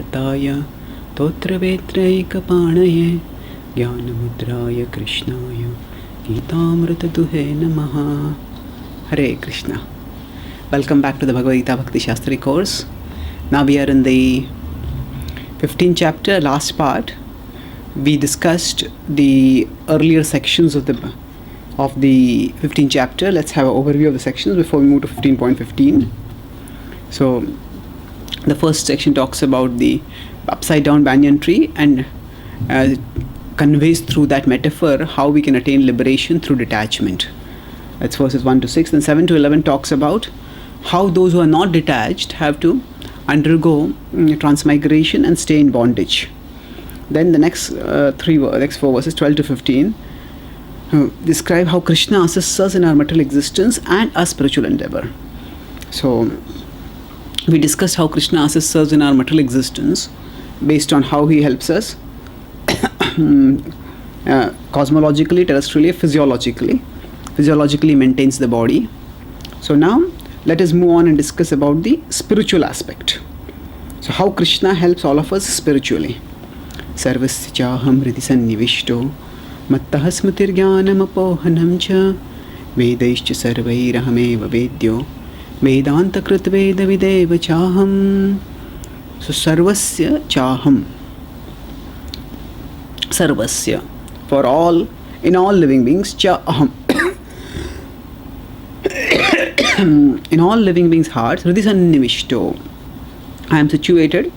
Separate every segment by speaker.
Speaker 1: Nityanandamurtaya Totravetraikapanaye Jnanamudraya Krishnaya Gitamritaduhe Namaha. Hare Krishna. Welcome back to the Bhagavad Gita Bhakti Shastri course. Now we are in the 15th chapter, last part. We discussed the earlier sections of the 15th chapter. Let's have an overview of the sections before we move to 15.15. So the first section talks about the upside down banyan tree and conveys through that metaphor how we can attain liberation through detachment. That's verses 1 to 6. Then 7 to 11 talks about how those who are not detached have to undergo transmigration and stay in bondage. Then the next four verses, 12 to 15, describe how Krishna assists us in our material existence and our spiritual endeavor. So we discussed how Krishna assists us in our material existence based on how he helps us cosmologically, terrestrially, physiologically maintains the body. So now let us move on and discuss about the spiritual aspect. So how Krishna helps all of us spiritually. Sarvasya chaham hridi sannivishto mattah smritirjnanam apohanam cha vedaischa sarvairahameva vedyo vedanta krit veda videva chaham. So sarvasya chaham, sarvasya, for all, in all living beings, cha aham, in all living beings' hearts, hridi sannivishto, I am situated.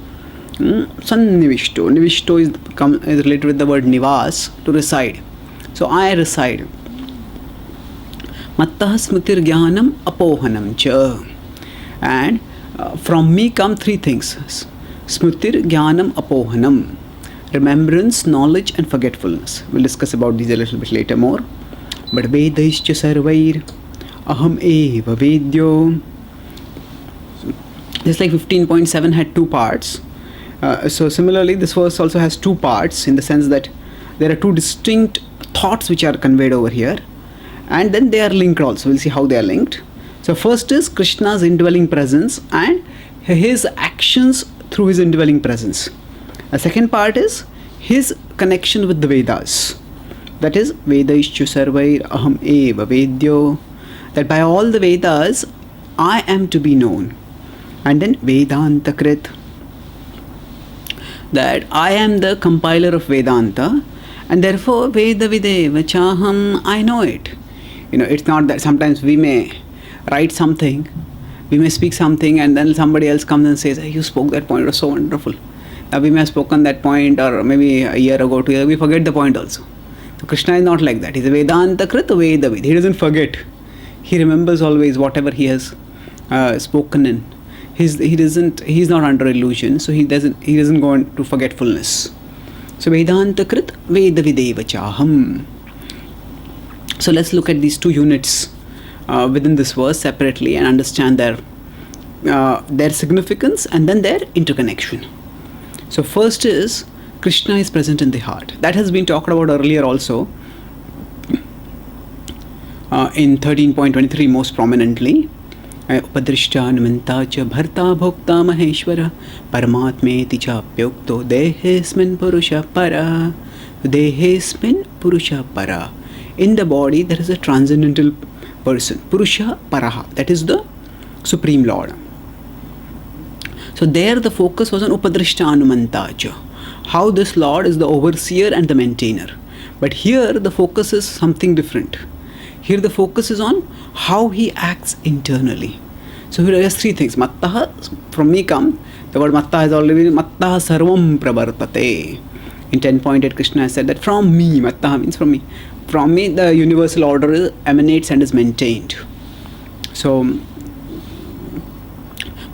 Speaker 1: Sannivishto, nivishto is related with the word nivas, to reside. So I reside. Mattah smritirjnanam apohanam cha, and from me come three things: smritirjnanam apohanam, remembrance, knowledge, and forgetfulness. We'll discuss about these a little bit later more. But vedaischa sarvair aham eva vedyo. Just like 15.7 had two parts. So similarly, this verse also has two parts, in the sense that there are two distinct thoughts which are conveyed over here, and then they are linked also. We'll see how they are linked. So first is Krishna's indwelling presence and his actions through his indwelling presence. The second part is his connection with the Vedas. That is Vedaischa sarvair aham eva vedyo, that by all the Vedas I am to be known. And then Vedanta krit, that I am the compiler of Vedanta, and therefore Veda videva chaham, I know it. It's not that sometimes we may write something, we may speak something, and then somebody else comes and says, hey, you spoke that point, it was so wonderful. We may have spoken that point, or maybe a year ago, 2 years, we forget the point also. So Krishna is not like that. He's a Vedanta krit Veda vid. He doesn't forget. He remembers always whatever he has spoken in. He's not under illusion, so he doesn't go into forgetfulness. So Vedanta krit Veda videva chaham. So let's look at these two units within this verse separately and understand their significance and then their interconnection. So first is Krishna is present in the heart. That has been talked about earlier also in 13.23 most prominently. Upadrishtanamanta cha bharta bhokta maheshwara paramatmeti chapyokto dehesmin purusha para. Dehesmin purusha para. In the body there is a transcendental person, Purusha Paraha, that is the Supreme Lord. So there the focus was on Upadrishtanamanta cha, how this Lord is the overseer and the maintainer. But here the focus is something different. Here the focus is on how he acts internally. So here are three things. Mattaha, from me come, the word Mattaha has already been Mattaha sarvam pravartate. In 10.8 Krishna has said that from me, Mattaha means from me. From me the universal order emanates and is maintained. So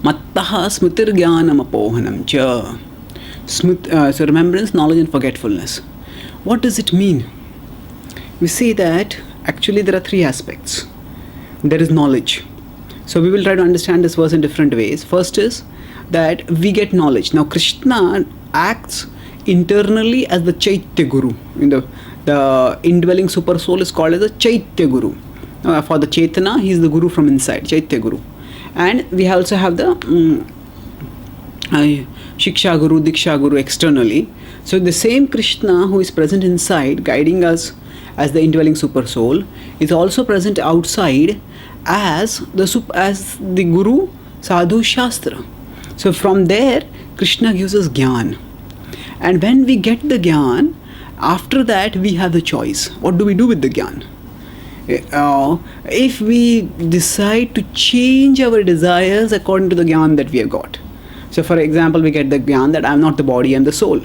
Speaker 1: Mattaha smritirjnanam apohanam cha. So remembrance, knowledge and forgetfulness. What does it mean? We see that actually there are three aspects. There is knowledge. So we will try to understand this verse in different ways. First is that we get knowledge. Now Krishna acts internally as the Chaitya Guru. The indwelling super soul is called as the Chaitya Guru. For the Chaitana, he is the Guru from inside, Chaitya Guru. And we also have the Shiksha Guru, Diksha Guru externally. So the same Krishna who is present inside, guiding us as the indwelling super soul, is also present outside as the Guru, Sadhu, Shastra. So from there, Krishna gives us Gyan. And when we get the Gyan, after that we have the choice. What do we do with the Gyan? If we decide to change our desires according to the Gyan that we have got. So for example, we get the Gyan that I am not the body, I am the soul.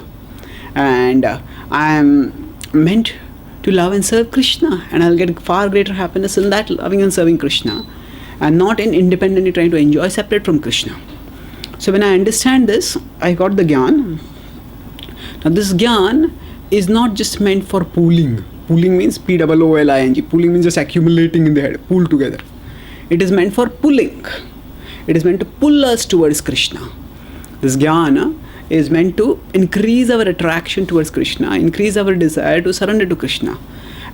Speaker 1: And I am meant to love and serve Krishna. And I'll get far greater happiness in that, loving and serving Krishna. And not in independently trying to enjoy separate from Krishna. So when I understand this, I got the Gyan. Now this Gyan is not just meant for pooling. Pooling means P-O-O-L-I-N-G. Pooling means just accumulating in the head, pool together. It is meant for pulling. It is meant to pull us towards Krishna. This Jnana is meant to increase our attraction towards Krishna, increase our desire to surrender to Krishna.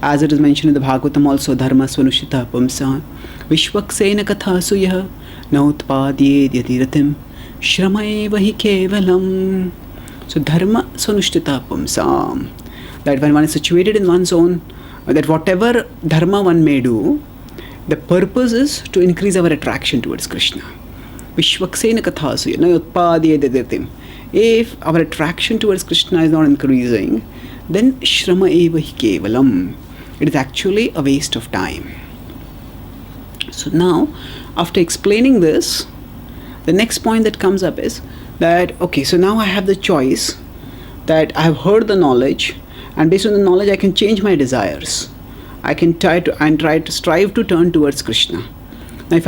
Speaker 1: As it is mentioned in the Bhagavatam also, Dharma Swanushita Pumsa, Vishwaksena Katha Suyah, Nautpadyed Yatiratim, Shramaevahi Kevalam. So Dharma Swanushita Pumsa. That when one is situated in one's own, that whatever dharma one may do, the purpose is to increase our attraction towards Krishna. Vishwaksena Kathasuya, Nayotpadye Dedirtim. If our attraction towards Krishna is not increasing, then Shrama Eva Hi Kevalam. It is actually a waste of time. So now, after explaining this, the next point that comes up is that, okay, so now I have the choice that I have heard the knowledge, and based on the knowledge I can change my desires. I can try to strive to turn towards Krishna. Now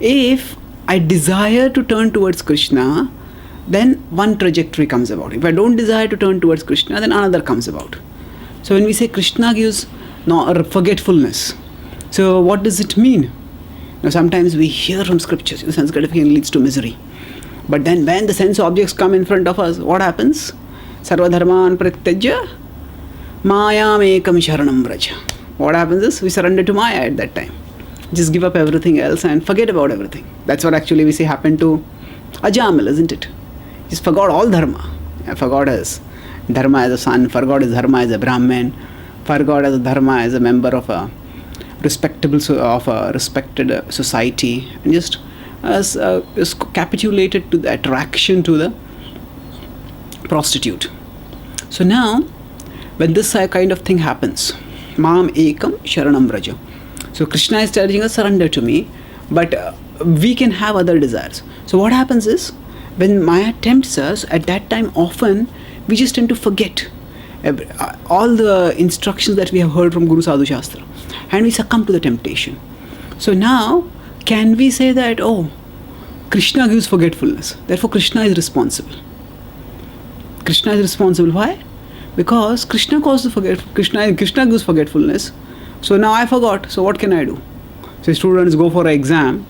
Speaker 1: if I desire to turn towards Krishna, then one trajectory comes about. If I don't desire to turn towards Krishna, then another comes about. So when we say Krishna gives forgetfulness, so what does it mean? Now sometimes we hear from scriptures, sense gratification leads to misery. But then when the sense objects come in front of us, what happens? Sarva dharman pratyajya mayam ekam sharanam vraja. What happens is we surrender to Maya at that time. Just give up everything else and forget about everything. That's what actually we see happened to Ajamil, isn't it? Just forgot all dharma. Forgot his dharma as a son, forgot his dharma as a Brahmin, forgot his dharma as a member of a respected society, and just capitulated to the attraction to the prostitute. So now, when this kind of thing happens, Mam Ekam Sharanam Vraja. So Krishna is telling us, surrender to me, but we can have other desires. So what happens is, when Maya tempts us, at that time often we just tend to forget all the instructions that we have heard from Guru Sadhu Shastra, and we succumb to the temptation. So now, can we say that, oh, Krishna gives forgetfulness, therefore Krishna is responsible? Krishna is responsible. Why? Because Krishna causes Krishna gives forgetfulness. So now I forgot. So what can I do? So students go for an exam,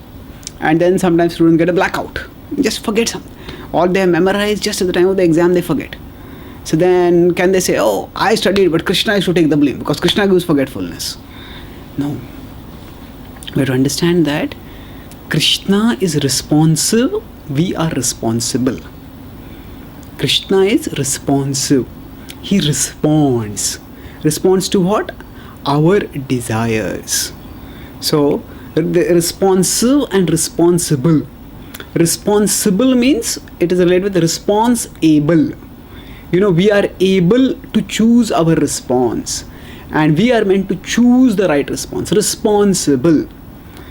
Speaker 1: and then sometimes students get a blackout. Just forget something. All they have memorized, just at the time of the exam they forget. So then can they say, oh, I studied, but Krishna is to take the blame because Krishna gives forgetfulness? No. We have to understand that Krishna is responsive, we are responsible. Krishna is responsive. He responds. Responds to what? Our desires. So, the responsive and responsible. Responsible means it is related with response-able. We are able to choose our response. And we are meant to choose the right response. Responsible.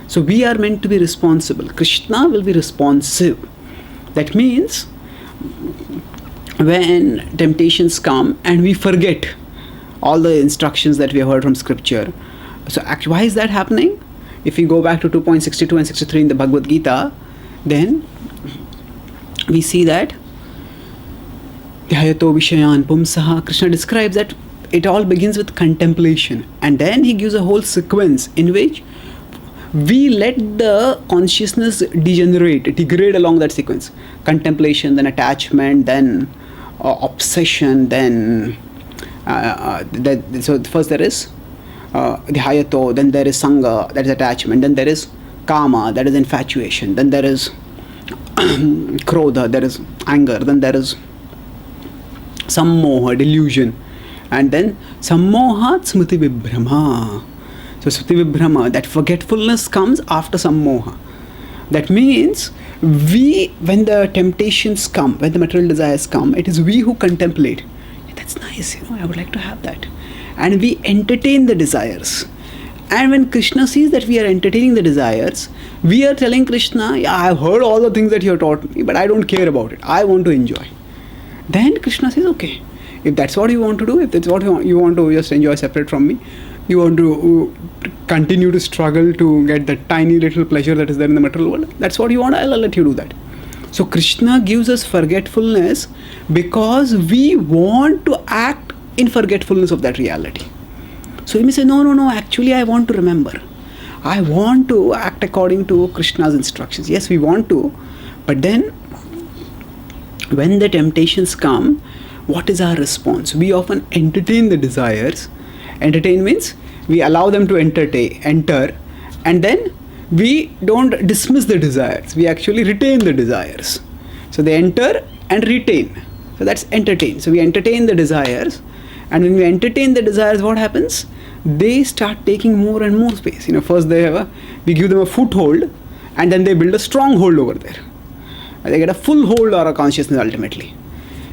Speaker 1: So, we are meant to be responsible. Krishna will be responsive. That means, when temptations come and we forget all the instructions that we have heard from scripture. So actually, why is that happening? If we go back to 2.62 and 63 in the Bhagavad Gita, then we see that Dhyayato Vishayan Pumsaha, Krishna describes that it all begins with contemplation, and then he gives a whole sequence in which we let the consciousness degrade along that sequence. Contemplation, then attachment, then obsession, then so first there is Dhyayato, then there is Sangha, that is attachment, then there is Kama, that is infatuation, then there is Krodha, there is anger. Then there is sammoha, delusion. And then sammohat smriti vibhrama. So smriti vibhrama, that forgetfulness comes after sammoha. That means when the temptations come, when the material desires come, it is we who contemplate. Yeah, that's nice, I would like to have that. And we entertain the desires. And when Krishna sees that we are entertaining the desires, we are telling Krishna, yeah, I have heard all the things that you have taught me, but I don't care about it. I want to enjoy. Then Krishna says, okay, if that's what you want to do, if that's what you want to just enjoy separate from me, you want to continue to struggle to get that tiny little pleasure that is there in the material world, that's what you want, I'll let you do that. So Krishna gives us forgetfulness because we want to act in forgetfulness of that reality. So he may say, no, actually I want to remember. I want to act according to Krishna's instructions. Yes, we want to, but then when the temptations come, what is our response? We often entertain the desires. Entertain means we allow them to enter, and then we don't dismiss the desires. We actually retain the desires. So they enter and retain. So that's entertain. So we entertain the desires, and when we entertain the desires, what happens? They start taking more and more space. First we give them a foothold, and then they build a stronghold over there. They get a full hold on our consciousness ultimately.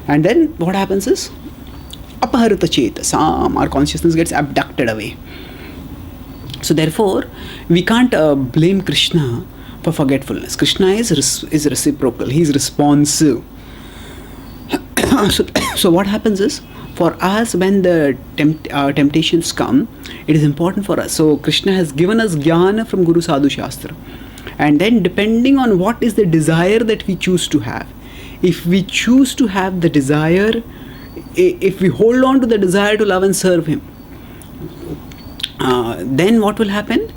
Speaker 1: And then what happens is, apaharita chetasam, our consciousness gets abducted away. So therefore, we can't blame Krishna for forgetfulness. Krishna is reciprocal. He is responsive. So what happens is, for us, when the temptations come, it is important for us. So Krishna has given us jnana from Guru Sadhu Shastra. And then depending on what is the desire that we choose to have, if we choose to have the desire, if we hold on to the desire to love and serve him, then what will happen?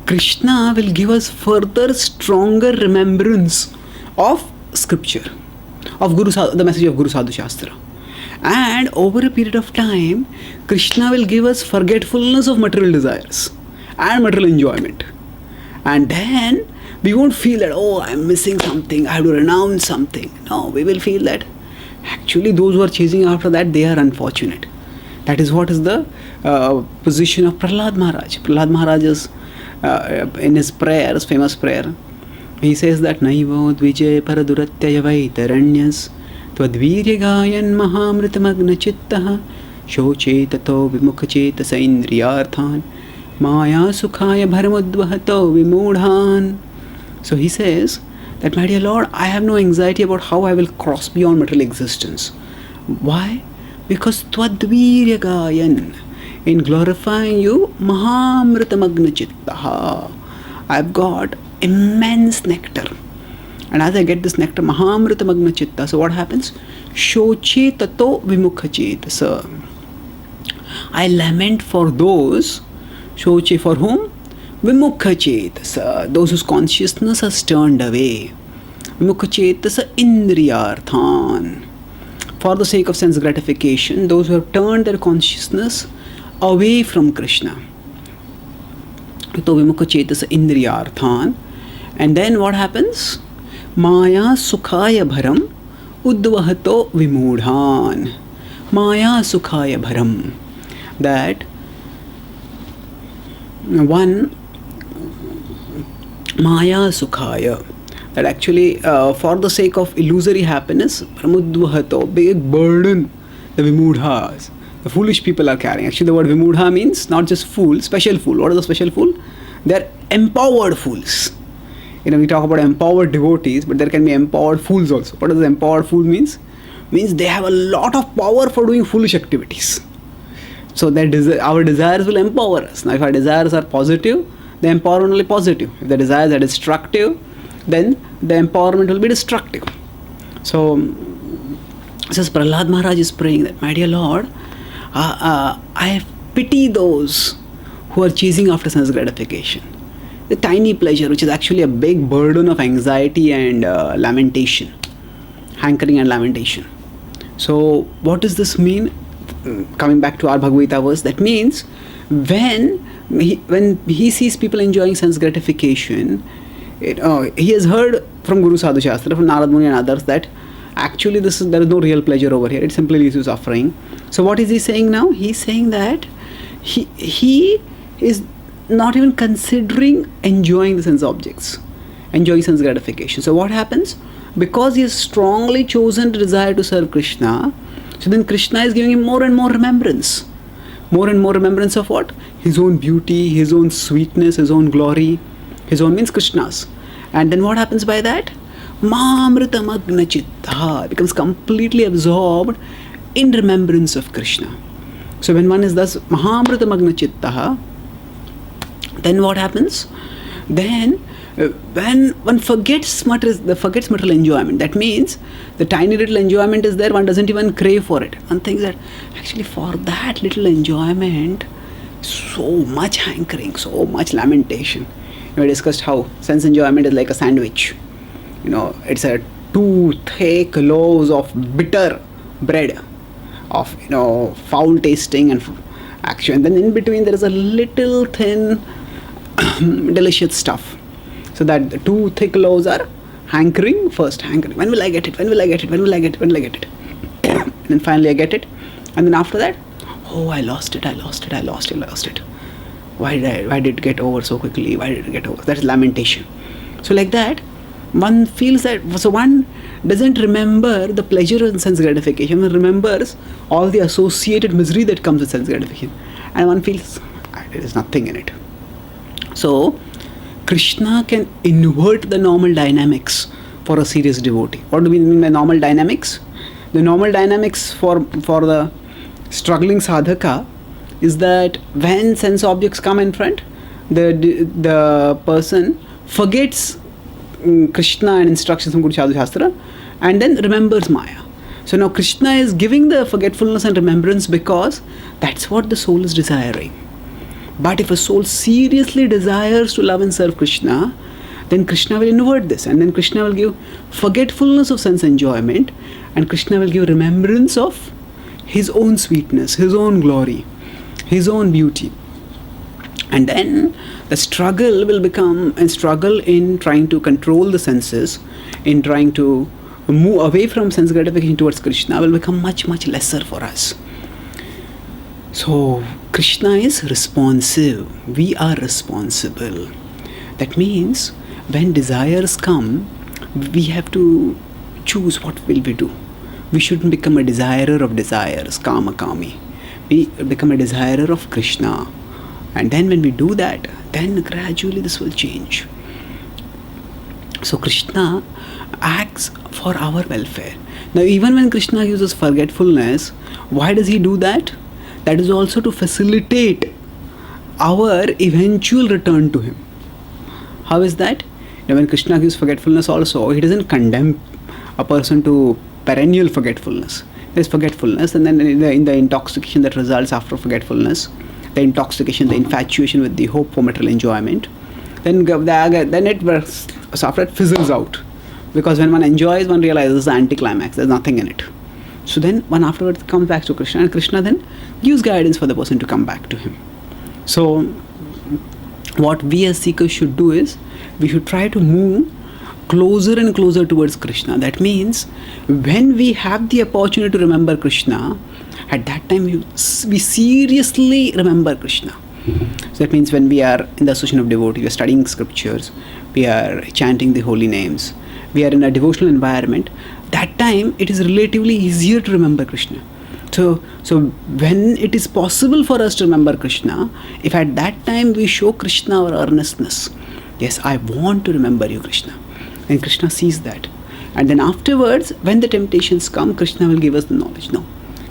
Speaker 1: Krishna will give us further stronger remembrance of scripture, of the message of Guru Sadhu Shastra. And over a period of time, Krishna will give us forgetfulness of material desires and material enjoyment. And then we won't feel that, I'm missing something, I have to renounce something. No, we will feel that actually those who are chasing after that, they are unfortunate. That is what is the position of Prahlad Maharaj. Prahlad Maharaj is, in his prayer, his famous prayer, he says that Naivo Dvijay Paraduratyaya Vaitaranyas Twadvirya Gayan Mahamritamagna Chittaha Shochetato Vimukachetasa Indriyarthan Maya Sukhaya Bharamudvahato Vimudhan. So he says that, my dear Lord, I have no anxiety about how I will cross beyond material existence. Why? Because Twadvirya Gayan, in glorifying you, Mahamritamagna Chittaha, I've got immense nectar. And as I get this nectar, Mahamritamagna Chitta, so what happens? Shoche tato vimukachetasa. I lament for those, Shoche for whom? Vimukachetasa, those whose consciousness has turned away. Vimukachetasa indriyarthan. For the sake of sense gratification, those who have turned their consciousness away from Krishna. So vimukachetasa indriyarthan. And then what happens? Maya sukhaya bharam udvahato vimudhan. Maya sukhaya bharam. That one, Maya sukhaya, that actually for the sake of illusory happiness, pramudvahato, big burden the vimudhas, the foolish people are carrying. Actually the word vimudha means not just fool, special fool. What is the special fool? They are empowered fools. We talk about empowered devotees, but there can be empowered fools also. What does empowered fool means? Means they have a lot of power for doing foolish activities. So our desires will empower us. Now if our desires are positive, the empowerment will be positive. If the desires are destructive, then the empowerment will be destructive. So says Prahlad Maharaj is praying that, my dear Lord, I pity those who are chasing after sense gratification. The tiny pleasure, which is actually a big burden of anxiety and lamentation, hankering and lamentation. So what does this mean? Coming back to our Bhagavad Gita verse, that means when he sees people enjoying sense gratification, he has heard from Guru Sadhu Shastra, from Narad Muni and others, that Actually, there is no real pleasure over here. It simply leads to suffering. So what is he saying now? He's saying that he is not even considering enjoying the sense objects, enjoying sense gratification. So what happens? Because he has strongly chosen the desire to serve Krishna, so then Krishna is giving him more and more remembrance. More and more remembrance of what? His own beauty, his own sweetness, his own glory. His own means Krishna's. And then what happens by that? Mamrita magna chitta becomes completely absorbed in remembrance of Krishna. So when one is thus Mahamrita magna chitta, then what happens? Then when one forgets material enjoyment, that means the tiny little enjoyment is there, one doesn't even crave for it. One thinks that actually for that little enjoyment, so much hankering, so much lamentation. We discussed how sense enjoyment is like a sandwich. It's a 2 thick loaves of bitter bread, of foul tasting and action. And then in between there is a little thin delicious stuff. So that the 2 thick loaves are hankering. When will I get it? When will I get it? When will I get it? When will I get it? And then finally I get it. And then after that, oh, I lost it. Why did it get over so quickly? Why did it get over? That's lamentation. So like that, one feels that, so one doesn't remember the pleasure in sense gratification, one remembers all the associated misery that comes with sense gratification. And one feels there is nothing in it. So Krishna can invert the normal dynamics for a serious devotee. What do we mean by normal dynamics? The normal dynamics for the struggling sadhaka is that when sense objects come in front, the person forgets Krishna and instructions from Guru Sadhu Shastra and then remembers Maya. So now Krishna is giving the forgetfulness and remembrance because that's what the soul is desiring. But if a soul seriously desires to love and serve Krishna, then Krishna will invert this, and then Krishna will give forgetfulness of sense enjoyment, and Krishna will give remembrance of his own sweetness, his own glory, his own beauty. And then the struggle will become a struggle in trying to control the senses, in trying to move away from sense gratification towards Krishna will become much, much lesser for us. So Krishna is responsive. We are responsible. That means when desires come, we have to choose what will we do. We shouldn't become a desirer of desires, kama kami. We become a desirer of Krishna. And then when we do that, then gradually this will change. So Krishna acts for our welfare. Now even when Krishna uses forgetfulness, why does he do that? That is also to facilitate our eventual return to him. How is that? Now when Krishna gives forgetfulness also, he doesn't condemn a person to perennial forgetfulness. There is forgetfulness, and then in the intoxication that results after forgetfulness, the intoxication, the infatuation with the hope for material enjoyment, then after it fizzles out. Because when one enjoys, one realizes the anticlimax, there's nothing in it. So then one afterwards comes back to Krishna, and Krishna then gives guidance for the person to come back to him. So what we as seekers should do is, we should try to move closer and closer towards Krishna. That means when we have the opportunity to remember Krishna, at that time we seriously remember Krishna. So that means when we are in the association of devotees, we are studying scriptures, we are chanting the holy names, we are in a devotional environment, that time it is relatively easier to remember Krishna. So when it is possible for us to remember Krishna, if at that time we show Krishna our earnestness, yes, I want to remember you, Krishna, and Krishna sees that. And then afterwards, when the temptations come, Krishna will give us the knowledge. No,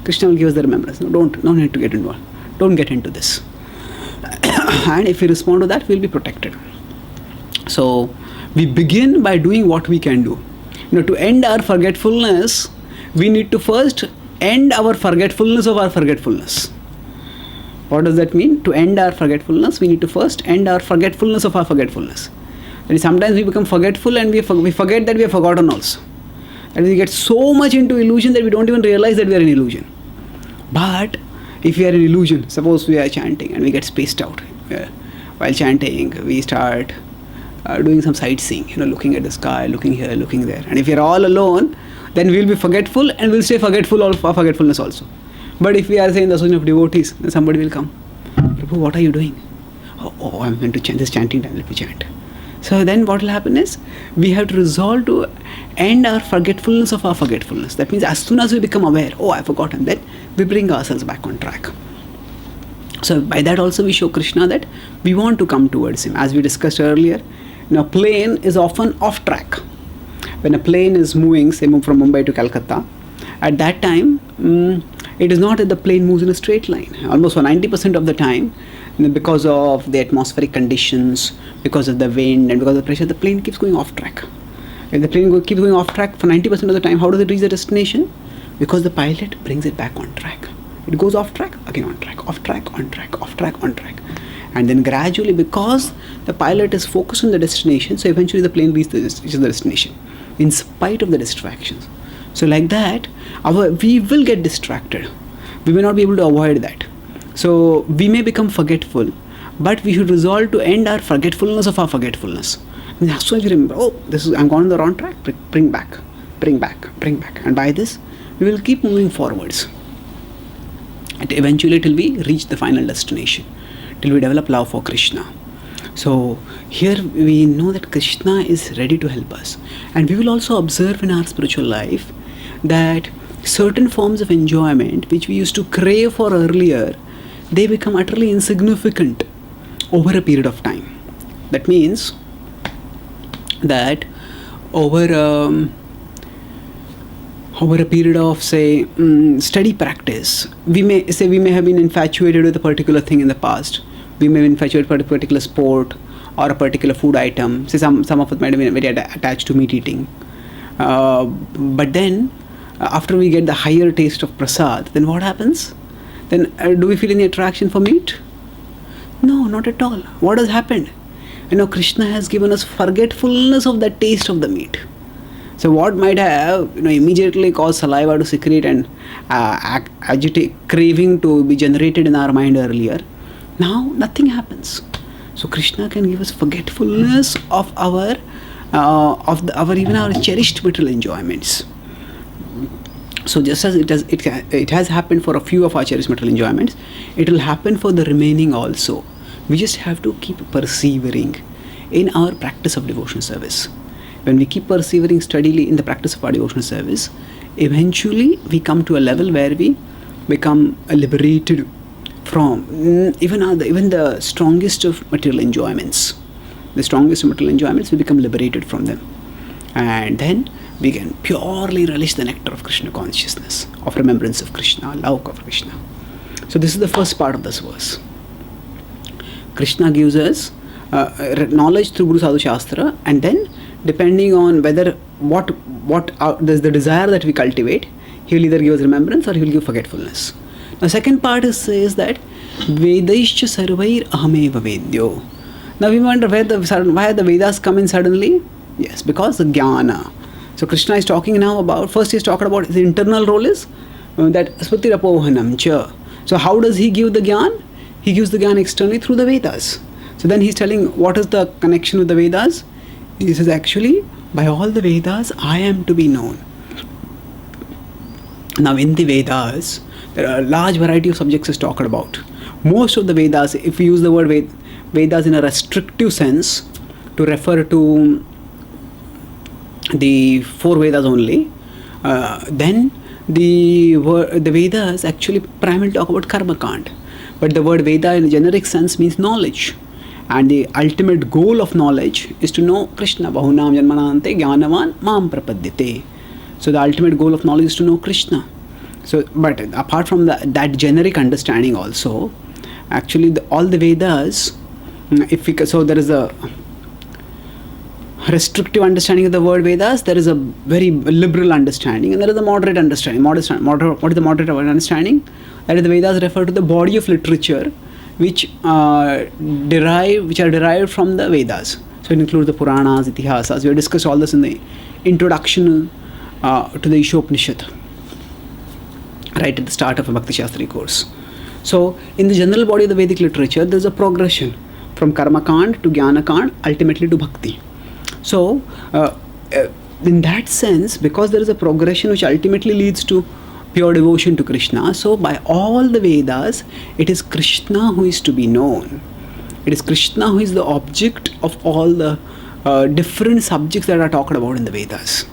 Speaker 1: Krishna will give us the remembrance. No, don't need to get involved. Don't get into this. And if we respond to that, we'll be protected. So we begin by doing what we can do. To end our forgetfulness, we need to first end our forgetfulness of our forgetfulness. What does that mean? To end our forgetfulness, we need to first end our forgetfulness of our forgetfulness. That is, sometimes we become forgetful and we forget that we have forgotten also. And we get so much into illusion that we don't even realize that we are in illusion. But if we are in illusion, suppose we are chanting and we get spaced out. While chanting, we start doing some sightseeing, looking at the sky, looking here, looking there. And if you're all alone, then we'll be forgetful and we'll stay forgetful of our forgetfulness also. But if we are saying the association of devotees, then somebody will come. Prabhu, what are you doing? Oh, I'm going to chant this chanting time, let me chant. So then what will happen is, we have to resolve to end our forgetfulness of our forgetfulness. That means as soon as we become aware, oh, I've forgotten, then we bring ourselves back on track. So by that also we show Krishna that we want to come towards him. As we discussed earlier, plane is often off track. When a plane is moving, say move from Mumbai to Calcutta, at that time, it is not that the plane moves in a straight line. Almost for 90% of the time, because of the atmospheric conditions, because of the wind and because of the pressure, the plane keeps going off track. If the plane keeps going off track for 90% of the time, how does it reach the destination? Because the pilot brings it back on track. It goes off track, again on track, off track, on track, off track, on track. And then gradually, because the pilot is focused on the destination, so eventually the plane reaches the destination, in spite of the distractions. So like that, we will get distracted. We may not be able to avoid that. So we may become forgetful, but we should resolve to end our forgetfulness of our forgetfulness. And as soon as we remember, oh, I'm gone on the wrong track, bring back. And by this, we will keep moving forwards. And eventually till we reach the final destination, till we develop love for Krishna. So here we know that Krishna is ready to help us. And we will also observe in our spiritual life that certain forms of enjoyment which we used to crave for earlier, they become utterly insignificant over a period of time. That means that over a period of, say, steady practice, we may have been infatuated with a particular thing in the past. We may be infatuated with a particular sport or a particular food item. Say some of us might have been very attached to meat eating. But then, after we get the higher taste of prasad, then what happens? Then do we feel any attraction for meat? No, not at all. What has happened? Krishna has given us forgetfulness of the taste of the meat. So what might have immediately caused saliva to secrete and agitate, craving to be generated in our mind earlier, now nothing happens. So Krishna can give us forgetfulness of our cherished material enjoyments. So just as it has happened for a few of our cherished material enjoyments, it will happen for the remaining also. We just have to keep persevering in our practice of devotional service. When we keep persevering steadily in the practice of our devotional service, eventually we come to a level where we become liberated from even the strongest of material enjoyments. The strongest of material enjoyments, we become liberated from them. And then we can purely relish the nectar of Krishna consciousness, of remembrance of Krishna, love of Krishna. So this is the first part of this verse. Krishna gives us knowledge through Guru Sadhu Shastra, and then depending on whether there's the desire that we cultivate, he will either give us remembrance or he will give forgetfulness. Now second part says that Vedaischa sarvair ahameva vedyo. Now we wonder why the Vedas come in suddenly? Yes, because the jnana. So Krishna is talking now about, first he's talking about his internal role is that smriti rapohanam cha. So how does he give the jnana? He gives the jnana externally through the Vedas. So then he's telling what is the connection with the Vedas? He says actually, by all the Vedas I am to be known. Now in the Vedas, there are a large variety of subjects is talked about. Most of the Vedas, if we use the word Vedas in a restrictive sense to refer to the 4 Vedas only, then the Vedas actually primarily talk about Karma Kand. But the word Veda in a generic sense means knowledge. And the ultimate goal of knowledge is to know Krishna. Bahunam janmanante jnanavan mam prapadyate. So the ultimate goal of knowledge is to know Krishna. So, but apart from that generic understanding also, actually all the Vedas, so there is a restrictive understanding of the word Vedas, there is a very liberal understanding, and there is a moderate understanding. What is the moderate understanding? That is, the Vedas refer to the body of literature which are derived from the Vedas. So it includes the Puranas, Itihasas. We have discussed all this in the introduction to the Ishopanishad, right at the start of a Bhakti Shastri course. So in the general body of the Vedic literature, there is a progression from Karma Kand to Jnana Kand, ultimately to Bhakti. So in that sense, because there is a progression which ultimately leads to pure devotion to Krishna, so by all the Vedas, it is Krishna who is to be known. It is Krishna who is the object of all the different subjects that are talked about in the Vedas.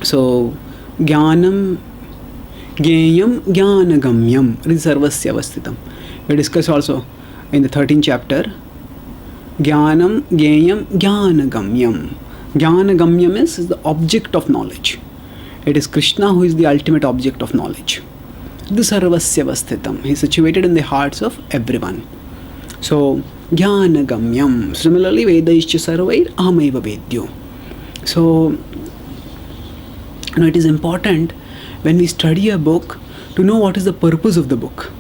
Speaker 1: So, Jnanam, Jnayam, Jnanagamyam, Sarvasya Avasthitam. We discussed also in the 13th chapter. Jnanam, Jnayam, Jnanagamyam. Jnanagamyam is the object of knowledge. It is Krishna who is the ultimate object of knowledge. Sarvasya Avasthitam. He is situated in the hearts of everyone. So, Jnanagamyam. Similarly, Vedaischa Sarvair Ahamaiva Vedyo. So, it is important when we study a book to know what is the purpose of the book.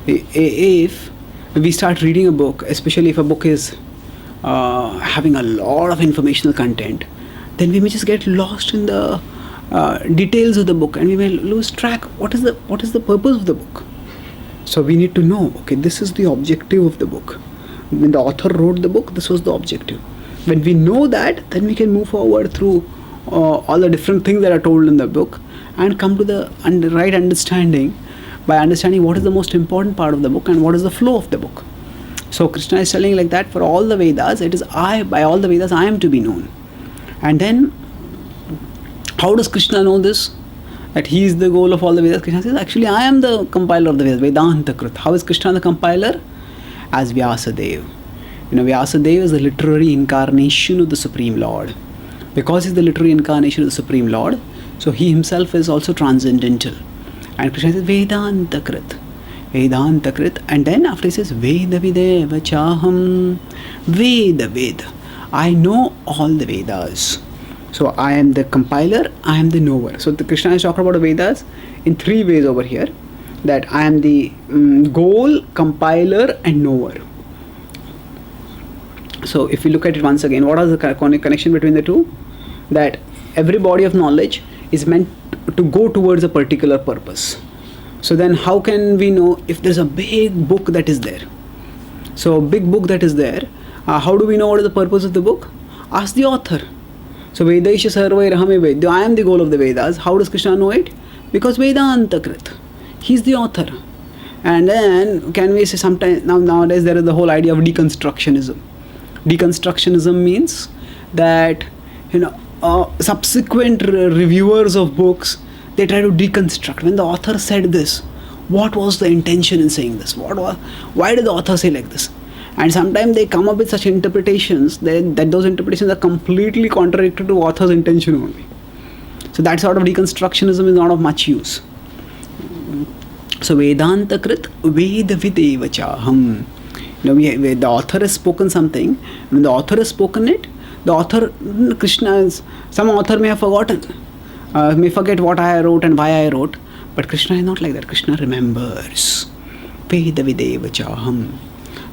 Speaker 1: If we start reading a book, especially if a book is having a lot of informational content, then we may just get lost in the details of the book and we may lose track. What is the purpose of the book? So we need to know, okay, this is the objective of the book. When the author wrote the book, this was the objective. When we know that, then we can move forward through all the different things that are told in the book and come to the right understanding by understanding what is the most important part of the book and what is the flow of the book. So Krishna is telling like that for all the Vedas, it is by all the Vedas I am to be known. And then how does Krishna know this? That he is the goal of all the Vedas. Krishna says, actually I am the compiler of the Vedas, Vedanta Krit. How is Krishna the compiler? As Vyasadeva. Vyasadeva is the literary incarnation of the Supreme Lord. Because he is the literary incarnation of the Supreme Lord, so he himself is also transcendental. And Krishna says, Vedanta Krit. Vedanta Krit. And then after he says, Veda Videva Chaham. Veda. I know all the Vedas. So I am the compiler, I am the knower. So Krishna is talking about the Vedas in three ways over here. That I am the goal, compiler and knower. So if we look at it once again, what is the connection between the two? That every body of knowledge is meant to go towards a particular purpose. So then how can we know if there's a big book that is there? So big book that is there, how do we know what is the purpose of the book? Ask the author. So Vedaisha Sarvair Ahame Vedyo. I am the goal of the Vedas. How does Krishna know it? Because Vedanta Krit. He is the author. And then can we say sometimes, nowadays there is the whole idea of deconstructionism. Deconstructionism means that subsequent reviewers of books, they try to deconstruct. When the author said this, what was the intention in saying this? Why did the author say like this? And sometimes they come up with such interpretations that those interpretations are completely contradictory to author's intention only. So that sort of deconstructionism is not of much use. So Vedanta Krit Veda Videva Chaham. The author has spoken something. When the author has spoken it, the author, some author may have forgotten, may forget what I wrote and why I wrote, but Krishna is not like that. Krishna remembers. Veda Videva Chaham.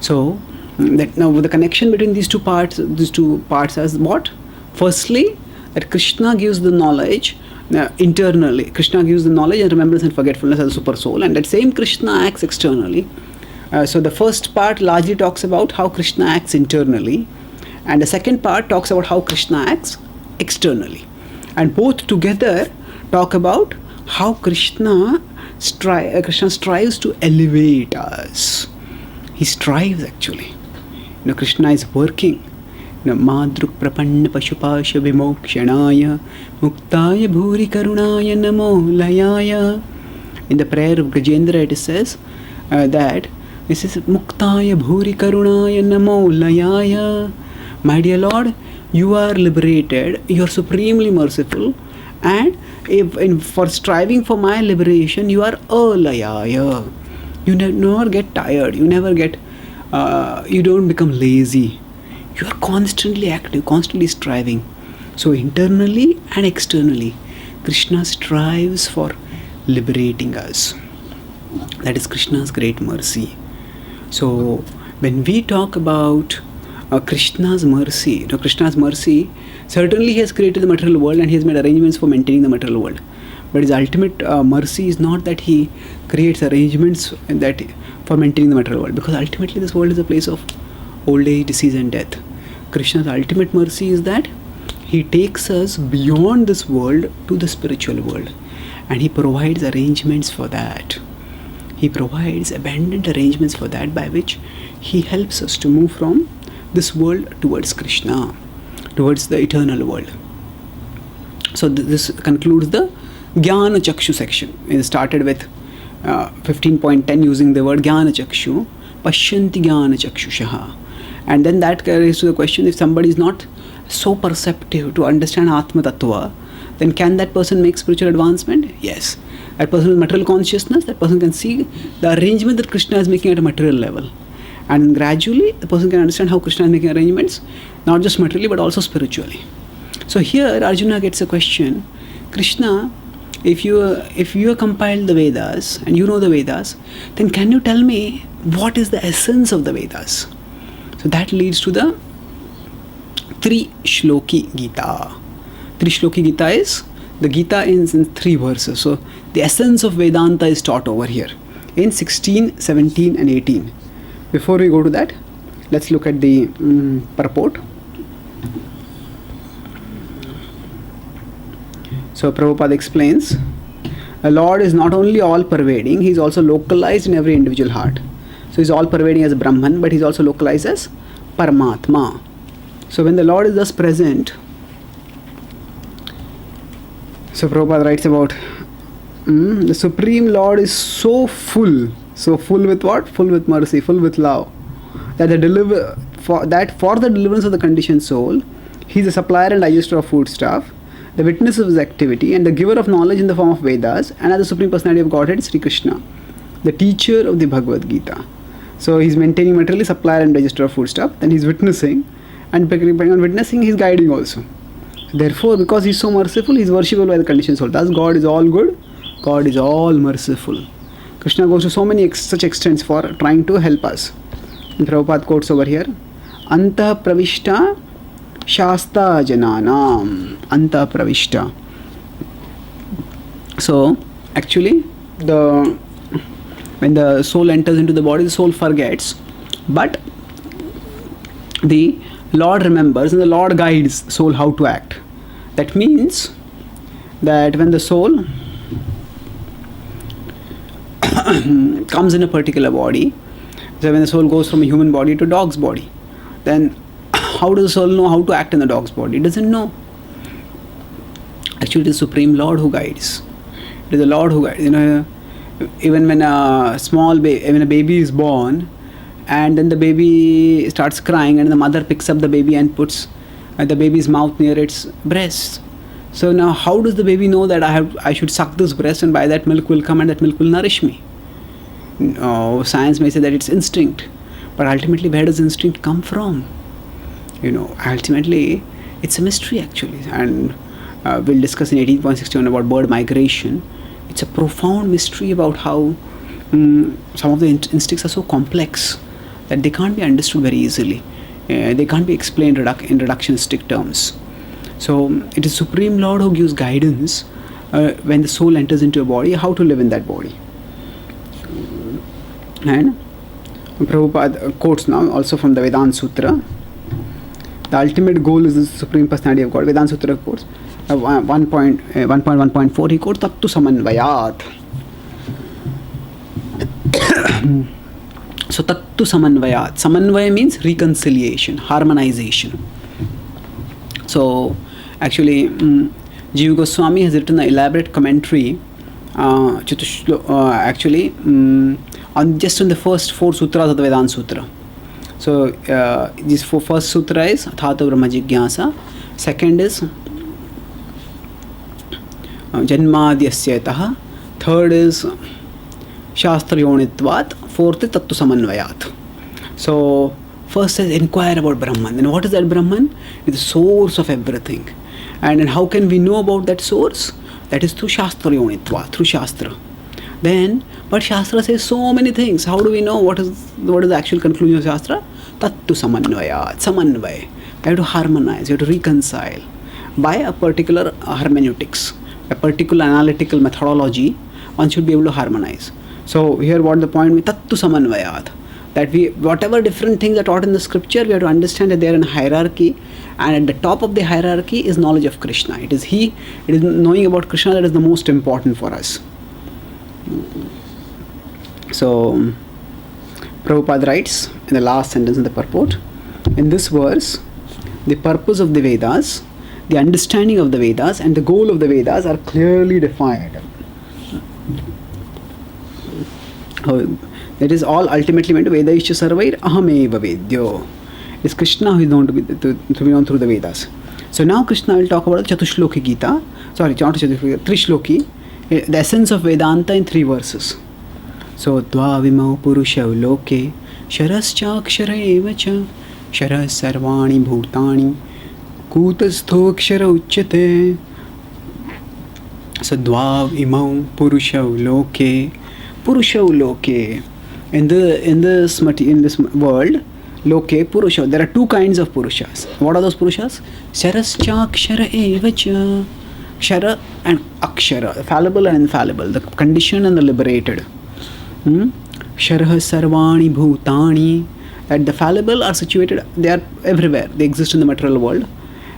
Speaker 1: So, now the connection between these two parts as what? Firstly, that Krishna gives the knowledge internally. Krishna gives the knowledge and remembrance and forgetfulness as a super soul, and that same Krishna acts externally. So the first part largely talks about how Krishna acts internally, and the second part talks about how Krishna acts externally. And both together talk about how Krishna strives to elevate us. He strives actually. Krishna is working. Madruk prapanna pashupasha vimokshanaya muktaya bhuri karunaya namo layaya. In the prayer of Gajendra it says that this is muktaya bhuri karunaya namo layaya. My dear Lord, you are liberated, you are supremely merciful, and for striving for my liberation, you are alayaya. You never get tired, you don't become lazy. You are constantly active, constantly striving. So internally and externally, Krishna strives for liberating us. That is Krishna's great mercy. So when we talk about Krishna's mercy, certainly he has created the material world and he has made arrangements for maintaining the material world. But his ultimate mercy is not that he creates arrangements for maintaining the material world, because ultimately this world is a place of old age, disease and death. Krishna's ultimate mercy is that He takes us beyond this world to the spiritual world, and He provides arrangements for that. He provides abundant arrangements for that, by which He helps us to move from this world towards Krishna, towards the eternal world. So this concludes the Jnana Chakshu section. It started with 15.10 using the word Jnana Chakshu, Pashyanti Jnana Chakshushaha. And then that carries to the question, if somebody is not so perceptive to understand Atma Tattva, then can that person make spiritual advancement? Yes. That person with material consciousness, that person can see the arrangement that Krishna is making at a material level. And gradually, the person can understand how Krishna is making arrangements, not just materially, but also spiritually. So here, Arjuna gets a question, Krishna, if you compiled the Vedas, and you know the Vedas, then can you tell me what is the essence of the Vedas? So that leads to the tri-shloki Gita. Tri-shloki Gita is the Gita in 3 verses. So the essence of Vedanta is taught over here in 16, 17 and 18. Before we go to that, let's look at the purport. So Prabhupada explains, the Lord is not only all-pervading, He is also localized in every individual heart. So He is all-pervading as Brahman, but He is also localized as Paramatma. So when the Lord is thus present, so Prabhupada writes about the Supreme Lord is so full with what? Full with mercy, full with love, that for the deliverance of the conditioned soul, He is the supplier and digester of foodstuff, the witness of His activity, and the giver of knowledge in the form of Vedas, and as the Supreme Personality of Godhead, Sri Krishna, the teacher of the Bhagavad Gita. So He's maintaining materially, supplier and digester of foodstuff, then He's witnessing, and depending on witnessing, He's guiding also. Therefore, because He's so merciful, He's worshipable by the conditioned soul. Thus, God is all good, God is all merciful. Krishna goes to so many such extents for trying to help us. And Prabhupada quotes over here, Anta pravishta shasta jananam. Anta pravishta. So, actually, when the soul enters into the body, the soul forgets, but the Lord remembers and the Lord guides the soul how to act. That means that when the soul comes in a particular body, so when the soul goes from a human body to a dog's body, then how does the soul know how to act in the dog's body? It doesn't know. Actually, it is Supreme Lord who guides. It is the Lord who guides. Even when when a baby is born, and then the baby starts crying, and the mother picks up the baby and puts the baby's mouth near its breast. So now, how does the baby know that I should suck this breast, and by that milk will come and that milk will nourish me? Science may say that it's instinct, but ultimately, where does instinct come from? Ultimately, it's a mystery actually, and we'll discuss in 18.61 about bird migration. It's a profound mystery about how some of the instincts are so complex that they can't be understood very easily. They can't be explained in reductionistic terms. So it is Supreme Lord who gives guidance when the soul enters into a body, how to live in that body. And Prabhupada quotes now also from the Vedanta Sutra. The ultimate goal is the Supreme Personality of God. Vedanta Sutra quotes 1.1.4, he quotes Tattu Samanvayat. So Tattu Samanvayat. Samanvaya means reconciliation, harmonization. So actually, Jiva Goswami has written an elaborate commentary on just on the first 4 sutras of the Vedanta Sutra. So this first sutra is Athata Brahma Jigyasa. Second is Janmadhyasya. Third is Shastra Yonitvat. Fourth is Tattu Samanvayat. So first says inquire about Brahman. Then what is that Brahman? It is the source of everything. And then how can we know about that source? That is through Shastra Yonitva, through Shastra. Then, but Shastra says so many things. How do we know what is the actual conclusion of Shastra? Tattu Samanvayat, Samanvay. You have to harmonize, you have to reconcile by a particular hermeneutics, a particular analytical methodology. One should be able to harmonize. So here what the point with Tattu Samanvayat. That whatever different things are taught in the scripture, we have to understand that they are in hierarchy, and at the top of the hierarchy is knowledge of Krishna. It is knowing about Krishna that is the most important for us. So Prabhupada writes in the last sentence in the purport, in this verse, the purpose of the Vedas, the understanding of the Vedas, and the goal of the Vedas are clearly defined. That is all ultimately meant to Vedaischa Sarvair Ahameva Vedyo. It's Krishna who is known to be known through the Vedas. So now Krishna will talk about the tri-shloki Gita. Sorry, not Chatushloki, tri-shloki, the essence of Vedanta in 3 verses. So Dvavimau Purushau Loke Sharascha Eva Cha Sharas Sarvani Bhutani Kutastho Akshara Uchyate. So Dvavimau Purushau Loke. In this world, Loke Purusha. There are 2 kinds of Purushas. What are those Purushas? Sharascha Akshara Evacha. Kshara and Akshara, fallible and infallible, the conditioned and the liberated. Sharah Sarvani Bhutani. That the fallible are situated, they are everywhere, they exist in the material world.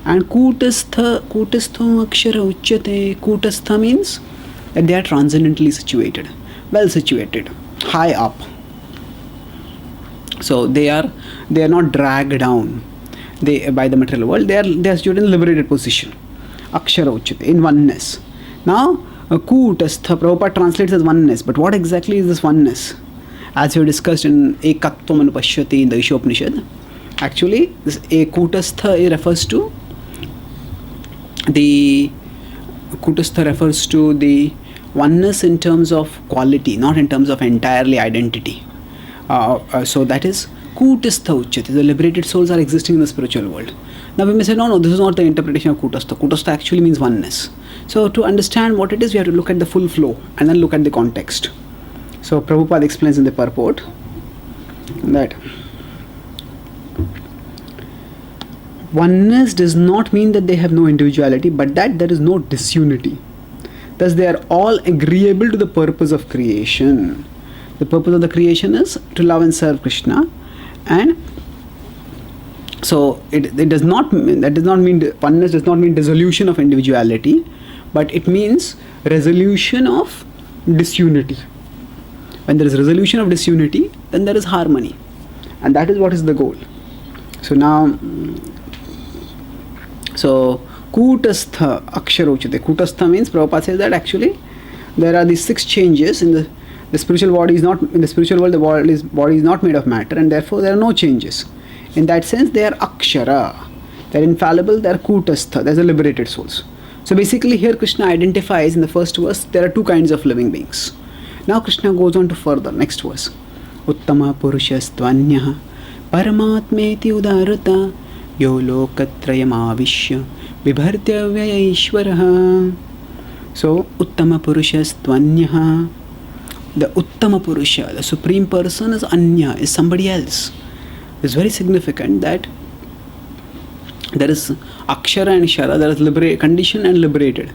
Speaker 1: And Kutastha Akshara Uchyate. Kutastha means that they are transcendently situated, well situated, high up. So they are not dragged down by the material world. They are situated in liberated position. Akshara Uchyate, in oneness. Now Kutastha, Prabhupada translates as oneness, but what exactly is this oneness? As we discussed in Ekatvam Anupashyati in the Ishopanishad, actually this Kutastha refers to the oneness in terms of quality, not in terms of entirely identity. So that is Kutastha Uchyate. The liberated souls are existing in the spiritual world. Now we may say, no, this is not the interpretation of Kutastha. Kutastha actually means oneness. So to understand what it is, we have to look at the full flow and then look at the context. So Prabhupada explains in the purport that oneness does not mean that they have no individuality, but that there is no disunity. Thus they are all agreeable to the purpose of creation. The purpose of the creation is to love and serve Krishna, and so it does not mean, that does not mean, oneness does not mean dissolution of individuality, but it means resolution of disunity. When there is resolution of disunity, then there is harmony, and that is what is the goal. So now, so Kutastha Akshara Uchyate. Kutastha means, Prabhupada says that actually there are these 6 changes in the spiritual body is not, in the spiritual world the body is not made of matter, and therefore there are no changes. In that sense they are Akshara, they are infallible, they are Kutastha, they are the liberated souls. So basically here Krishna identifies in the first verse there are 2 kinds of living beings. Now Krishna goes on to further, next verse. Uttama Purushastvanyah Paramatmeti Udarata Yo Lokatrayam Avishya Vibhartya Vyaya Ishvaraha. So Uttama Purushastvanyah, the Uttama Purusha, the Supreme Person is Anya, is somebody else. It's very significant that there is Akshara and Shara, there is conditioned and liberated.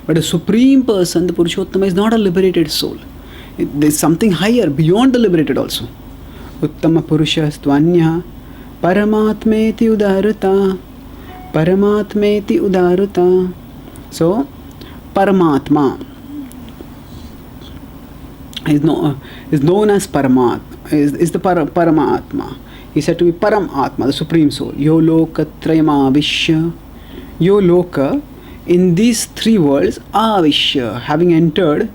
Speaker 1: But a Supreme Person, the Purushottama, is not a liberated soul. There is something higher, beyond the liberated also. Uttama Purusha Stvanya Paramatmeti Udarata. Paramatmeti Udarata. So, Paramatma is known as Paramatma, is the Paramatma. He said to be Param Atma, the Supreme Soul. Yo Loka Trayama Avishya. Yo Loka, in these 3 worlds, Avishya, having entered,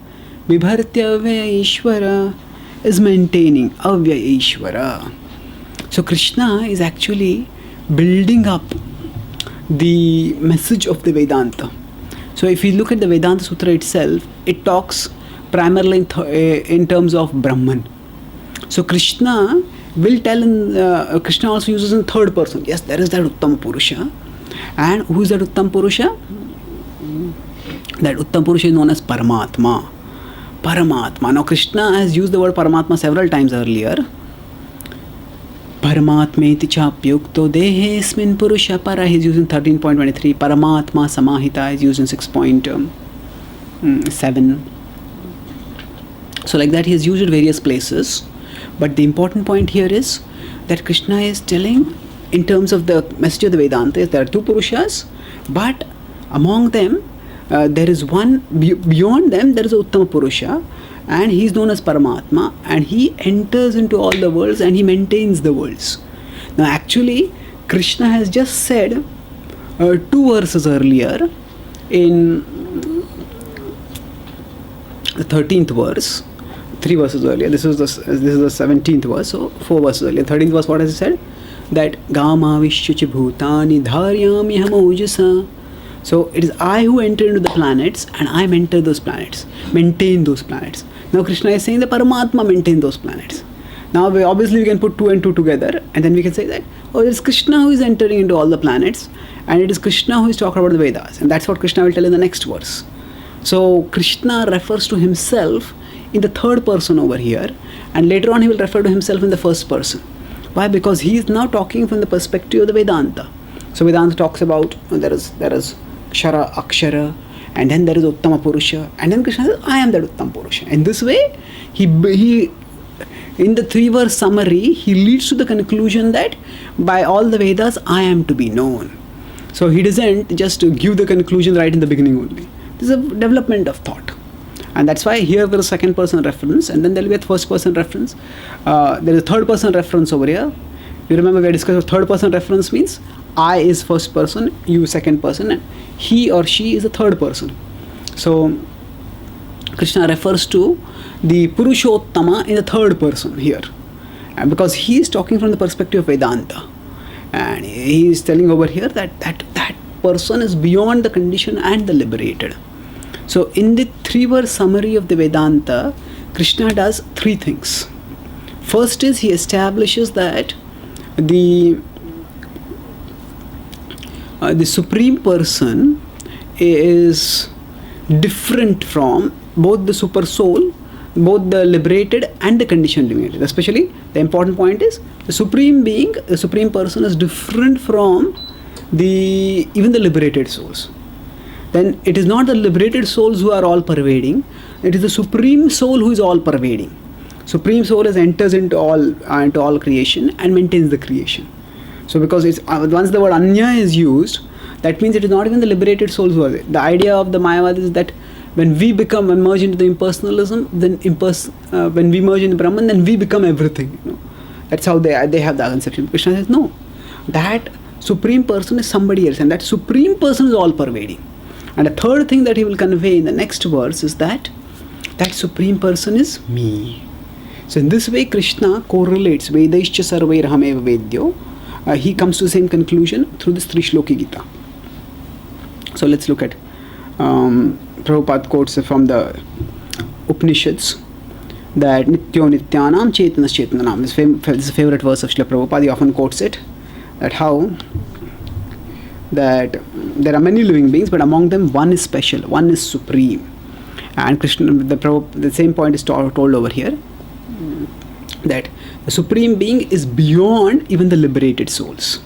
Speaker 1: Vibhartya Vyaya Ishvara, is maintaining Avyaya Ishvara. So Krishna is actually building up the message of the Vedanta. So if you look at the Vedanta Sutra itself, it talks primarily in terms of Brahman. So Krishna will tell Krishna also uses in 3rd person. Yes, there is that Uttam Purusha. And who is that Uttam Purusha? That Uttam Purusha is known as Paramatma. Paramatma. Now Krishna has used the word Paramatma several times earlier. Paramatmeti chapyukto dehesmin Purusha para, he is used in 13.23. Paramatma Samahita is used in 6.7. So like that he has used it various places. But the important point here is that Krishna is telling, in terms of the message of the Vedanta, is there are two Purushas, but among them, there is one, beyond them, there is a Uttama Purusha, and he is known as Paramatma, and he enters into all the worlds and he maintains the worlds. Now, actually, Krishna has just said 2 verses earlier, in the 13th verse, 3 verses earlier, this is the 17th verse, so 4 verses earlier. 13th verse, what has he said? That Gama Vishchuchi Bhutani Dharyami Hamojasa. So it is I who enter into the planets and I maintain those planets. Now Krishna is saying the Paramatma maintain those planets. Now obviously we can put 2 and 2 together, and then we can say that, oh, it is Krishna who is entering into all the planets, and it is Krishna who is talking about the Vedas, and that's what Krishna will tell in the next verse. So Krishna refers to himself in the third person over here, and later on he will refer to himself in the first person. Why? Because he is now talking from the perspective of the Vedanta. So Vedanta talks about there is Kshara, Akshara, and then there is Uttama Purusha, and then Krishna says, I am that Uttama Purusha. In this way, he in the 3-verse summary, he leads to the conclusion that by all the Vedas, I am to be known. So he doesn't just give the conclusion right in the beginning only. This is a development of thought. And that's why here there is second person reference, and then there will be a first person reference. There is a third person reference over here. You remember we discussed third person reference means I is first person, you second person, and he or she is the third person. So Krishna refers to the Purushottama in the third person here, and because he is talking from the perspective of Vedanta, and he is telling over here that person is beyond the condition and the liberated. So in the 3-verse summary of the Vedanta, Krishna does 3 things. First is he establishes that the Supreme Person is different from both the Super Soul, both the liberated and the conditioned limited. Especially the important point is the Supreme Being, the Supreme Person is different from even the liberated souls. Then it is not the liberated souls who are all pervading, it is the Supreme Soul who is all pervading. Supreme Soul enters into all creation and maintains the creation. So because it's once the word Anya is used, that means it is not even the liberated souls who are there. The idea of the Mayavad is that when we merge into the impersonalism, then when we merge into Brahman, then we become everything. That's how they have the conception. Krishna says no, that Supreme Person is somebody else, and that Supreme Person is all pervading. And the third thing that he will convey in the next verse is that Supreme Person is me. So in this way, Krishna correlates Vedaischa Sarvairahameva Vedyo. He comes to the same conclusion through this tri-shloki Gita. So let's look at Prabhupada quotes from the Upanishads that Nityo Nityanam Chetanas Chetananam. This is a favorite verse of Srila Prabhupada. He often quotes it, that how that there are many living beings, but among them one is special, one is supreme. And Krishna, the same point is told over here, that the Supreme Being is beyond even the liberated souls.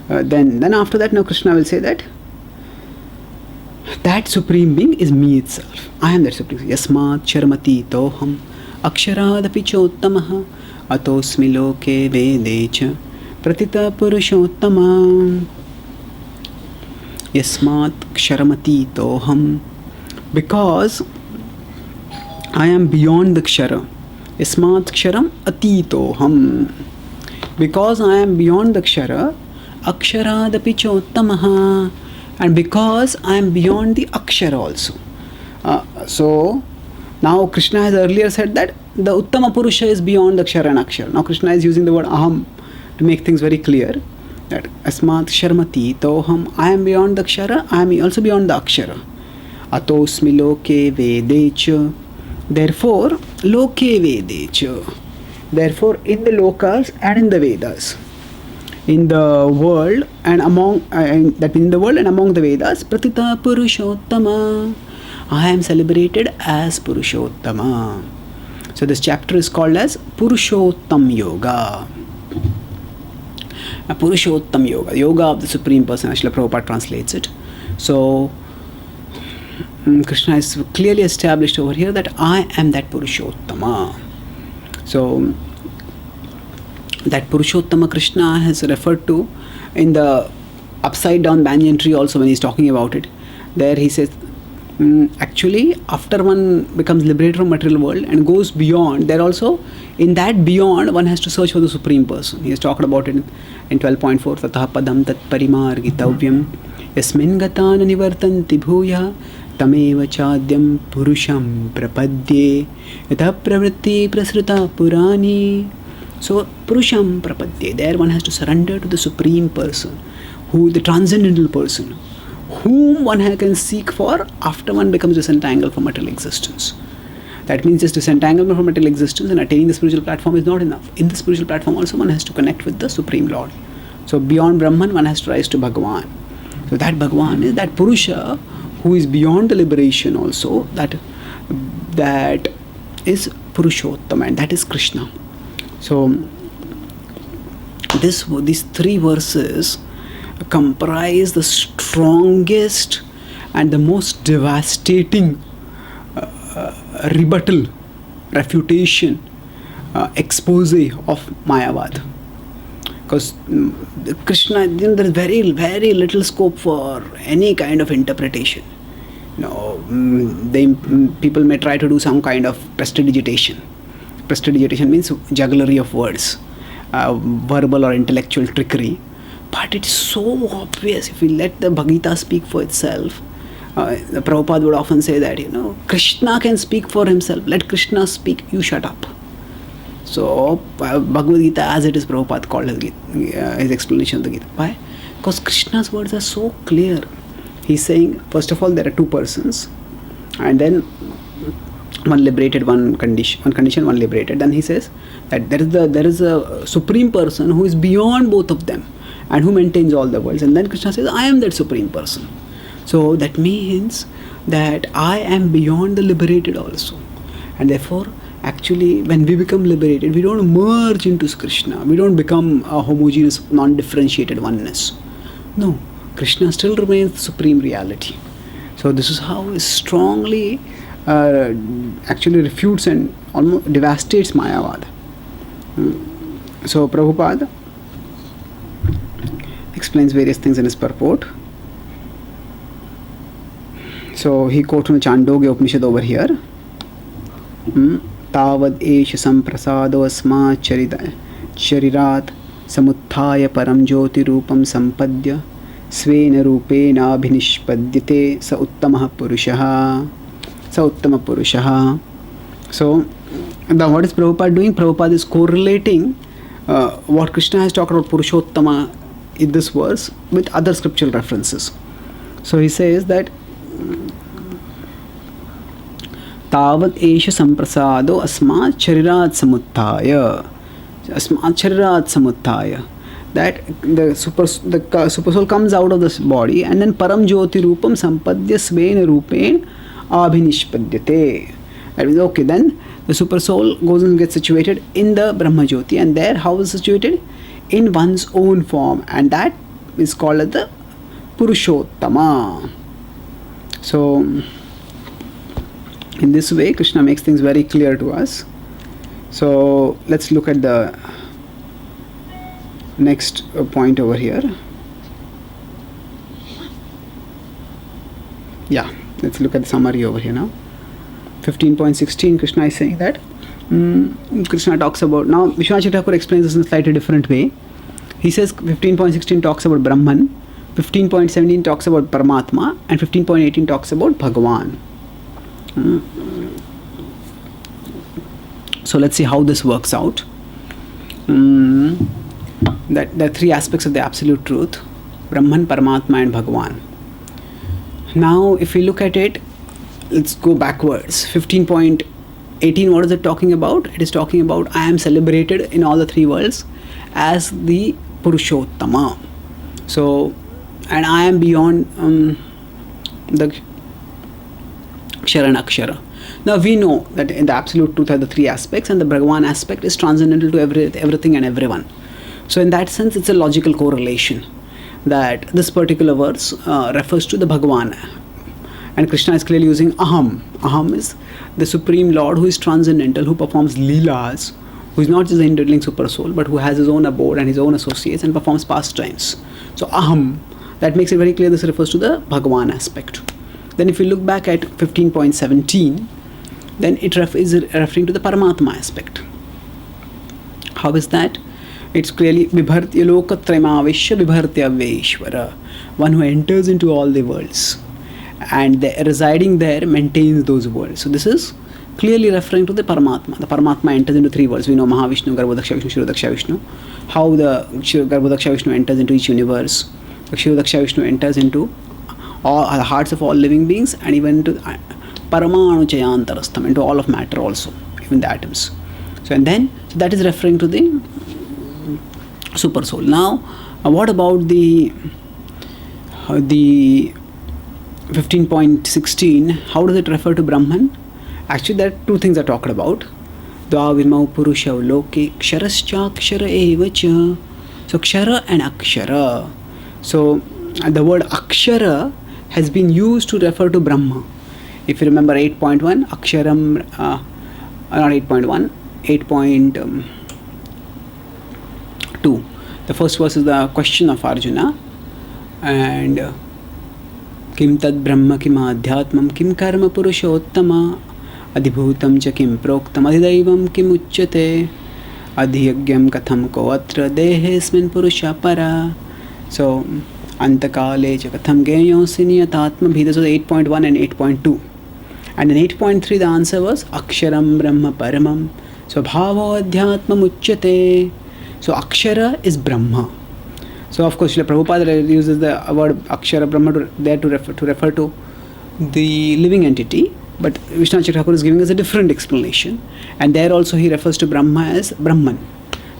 Speaker 1: Then after that, now Krishna will say that Supreme Being is me itself. I am that Supreme Being. Yasmat Charamati Toham Aksharadapi Chottamaha Atosmi Loke Vedecha Pratita Purushottama. Yasmat Ksharamati Toham, because I am beyond the Kshara. Yasmat Ksharam Atitoham, because I am beyond the Kshara. Aksharadapi Chottamaha, and because I am beyond the Akshara also. So now Krishna has earlier said that the Uttama Purusha is beyond the Kshara and Akshara. Now Krishna is using the word Aham to make things very clear. That Asmat Sharmati Toham, I am beyond the Kshara, I am also beyond the Akshara. Atosmi Loke Vedecha, therefore Loke Vedecha, therefore in the Lokas and in the Vedas, in the world and among the Vedas, Pratita Purushottama, I am celebrated as Purushottama. So this chapter is called as Purushottam Yoga. Purushottam Yoga, Yoga of the Supreme Person, Srila Prabhupada translates it. So Krishna is clearly established over here that I am that Purushottama. So that Purushottama Krishna has referred to in the upside down banyan tree also when he's talking about it. There he says, actually after one becomes liberated from material world and goes beyond, there also in that beyond one has to search for the Supreme Person. He has talked about it in 12.4, Tatah padam tat parimargitavyam yasmin gatana nivartanti bhuya tameva chadyam purusham prapadye yatha pravritti prasruta purani. So purusham prapadye, there one has to surrender to the Supreme Person, who the transcendental person, whom one can seek for after one becomes disentangled from material existence. That means just disentanglement from material existence and attaining the spiritual platform is not enough. In the spiritual platform also one has to connect with the Supreme Lord. So beyond Brahman one has to rise to Bhagavan. So that Bhagavan is that Purusha who is beyond the liberation also, that is Purushottama, and that is Krishna. So these three verses comprise the strongest and the most devastating rebuttal, refutation, expose of Mayavad. Because Krishna, there is very, very little scope for any kind of interpretation. People may try to do some kind of prestidigitation. Prestidigitation means jugglery of words, verbal or intellectual trickery. But it's so obvious if we let the Bhagavad Gita speak for itself. The Prabhupada would often say that, Krishna can speak for himself. Let Krishna speak, you shut up. So, Bhagavad Gita as it is, Prabhupada called his explanation of the Gita. Why? Because Krishna's words are so clear. He's saying, first of all, there are two persons. And then one liberated, one condition, one liberated. Then he says that there is a Supreme Person who is beyond both of them and who maintains all the worlds. And then Krishna says, I am that Supreme Person. So that means that I am beyond the liberated also. And therefore, actually, when we become liberated, we don't merge into Krishna. We don't become a homogeneous, non-differentiated oneness. No, Krishna still remains the supreme reality. So this is how it strongly actually refutes and almost devastates Mayavad. So Prabhupada explains various things in his purport. So he quotes from the Chandogya Upanishad over here. Tavad esha samprasado asma charirat samuthaya param jyoti rupam sampadya svena rupena abhinishpadyate sa uttama purushaha. So what is Prabhupada doing? Prabhupada is correlating what Krishna has talked about Purushottama in this verse with other scriptural references. So he says that Tavad esha samprasado asmat charirat samuthaya. That the super soul comes out of this body and then param jyoti rupam sampadya svena rupen abhinishpadyate. That means, okay, then the super soul goes and gets situated in the Brahma Jyoti, and there how is situated? In one's own form, and that is called as the Purushottama. So in this way, Krishna makes things very clear to us. So let's look at the next point over here. Yeah, let's look at the summary over here now. 15.16, Krishna is saying that Krishna talks about, now Vishwanath Thakur explains this in a slightly different way. He says 15.16 talks about Brahman, 15.17 talks about Paramatma, and 15.18 talks about Bhagavan. So let's see how this works out. That there are three aspects of the absolute truth: Brahman, Paramatma, and Bhagavan. Now if we look at it, let's go backwards. 15.18, what is it talking about? It is talking about I am celebrated in all the three worlds as the Purushottama. So, and I am beyond the Kshara and Akshara. Now we know that in the absolute truth are the three aspects, and the Bhagavan aspect is transcendental to everything and everyone. So in that sense, it's a logical correlation that this particular verse refers to the Bhagavan. And Krishna is clearly using Aham. Aham is the Supreme Lord who is transcendental, who performs Leelas, who is not just the indwelling super soul, but who has his own abode and his own associates and performs pastimes. So aham, that makes it very clear this refers to the Bhagavan aspect. Then if you look back at 15.17, then it is referring to the Paramatma aspect. How is that? It's clearly Vibhartya Lokatrayamavishya Vibhartya Veshwara, one who enters into all the worlds and residing there maintains those worlds. So this is clearly referring to the Paramatma. The Paramatma enters into three worlds. We know Mahavishnu, Garbhodaksha Vishnu, Kshirodaksha Vishnu. How the Garbhodaksha Vishnu enters into each universe. The Kshirodaksha Vishnu enters into all the hearts of all living beings, and even into Paramanu Chayantarastham, into all of matter also, even the atoms. So that is referring to the super soul. Now, what about the 15.16? How does it refer to Brahman? Actually, there are two things are talked about. Dvavirmau Purushav Loke Ksharascha Kshara Evacha. So Kshara and Akshara. So the word Akshara has been used to refer to Brahma. If you remember 8.1, Aksharam, not 8.1, 8.2. The first verse is the question of Arjuna. And Kim tad Brahma kim adhyatmam kim karma Purushottama adhibhutam cha kim proktam adhidaivam kim uchyate adhiyagyam katham ko atra dehesmin purusha para. So antakale cha katham geyosi niyatatma bhida. So 8.1 and 8.2. And in 8.3 the answer was Aksharam Brahma Paramam. So bhavo adhyatmam uchyate. So Akshara is Brahma. So of course Srila Prabhupada uses the word Akshara Brahma to refer to the living entity, but Vishwanath Thakur is giving us a different explanation, and there also he refers to Brahma as Brahman.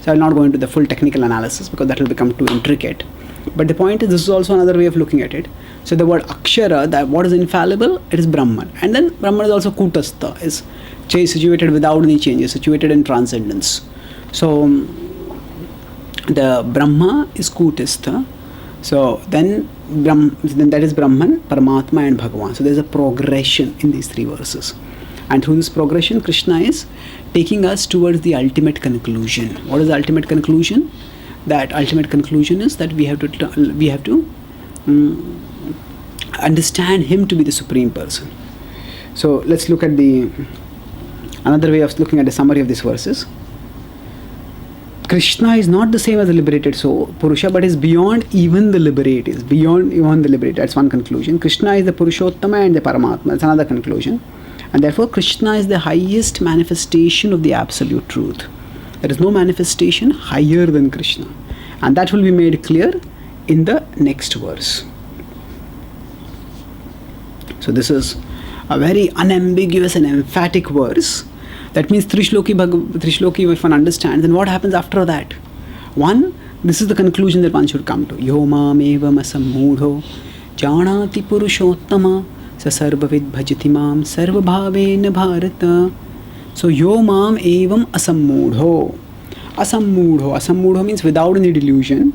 Speaker 1: So I will not go into the full technical analysis because that will become too intricate. But the point is, this is also another way of looking at it. So the word Akshara, that what is infallible, it is Brahman. And then Brahman is also Kutastha, is situated without any changes, situated in transcendence. So the Brahma is Kutastha. So then that is Brahman, Paramatma and Bhagavan. So there is a progression in these three verses. And through this progression, Krishna is taking us towards the ultimate conclusion. What is the ultimate conclusion? That ultimate conclusion is that we have to understand him to be the supreme person. So let's look at another way of looking at the summary of these verses. Krishna is not the same as the liberated soul, Purusha, but is beyond even the liberated. Is beyond even the liberated. That's one conclusion. Krishna is the Purushottama and the Paramatma. That's another conclusion. And therefore Krishna is the highest manifestation of the absolute truth. There is no manifestation higher than Krishna. And that will be made clear in the next verse. So this is a very unambiguous and emphatic verse. That means tri-shloki, if one understands, then what happens after that? One, this is the conclusion that one should come to. Yo mam evam asammudho janati Purushottama sa sarvavid bhajati mam sarvabhavena bharata. So yo mam evam asammudho. Asammudho means without any delusion.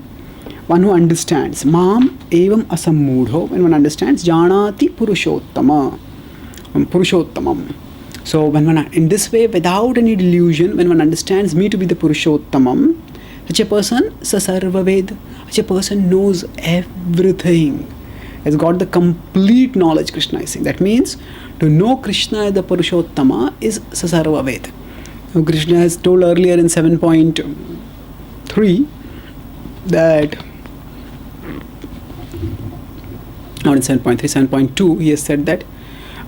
Speaker 1: One who understands. Mam evam asammudho. When one understands, janati Purushottama. Purushottamam. So when one, in this way, without any delusion, when one understands me to be the Purushottamam, such a person, Sasarvaved, such a person knows everything, has got the complete knowledge, Krishna is saying. That means, to know Krishna as the Purushottama is Sasarvaved. So Krishna has told earlier in 7.3 that, not in 7.3, 7.2, he has said that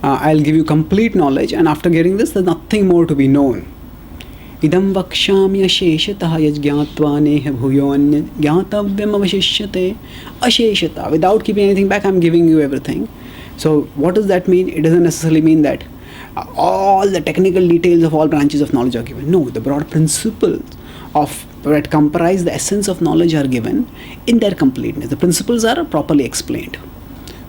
Speaker 1: I'll give you complete knowledge, and after getting this, there's nothing more to be known. Idam vakshami asheshatah yajgyatva neha bhuyonya gyatavyam avashishyate asheshata. Without keeping anything back, I'm giving you everything. So what does that mean? It doesn't necessarily mean that all the technical details of all branches of knowledge are given. No, the broad principles that comprise the essence of knowledge are given in their completeness. The principles are properly explained.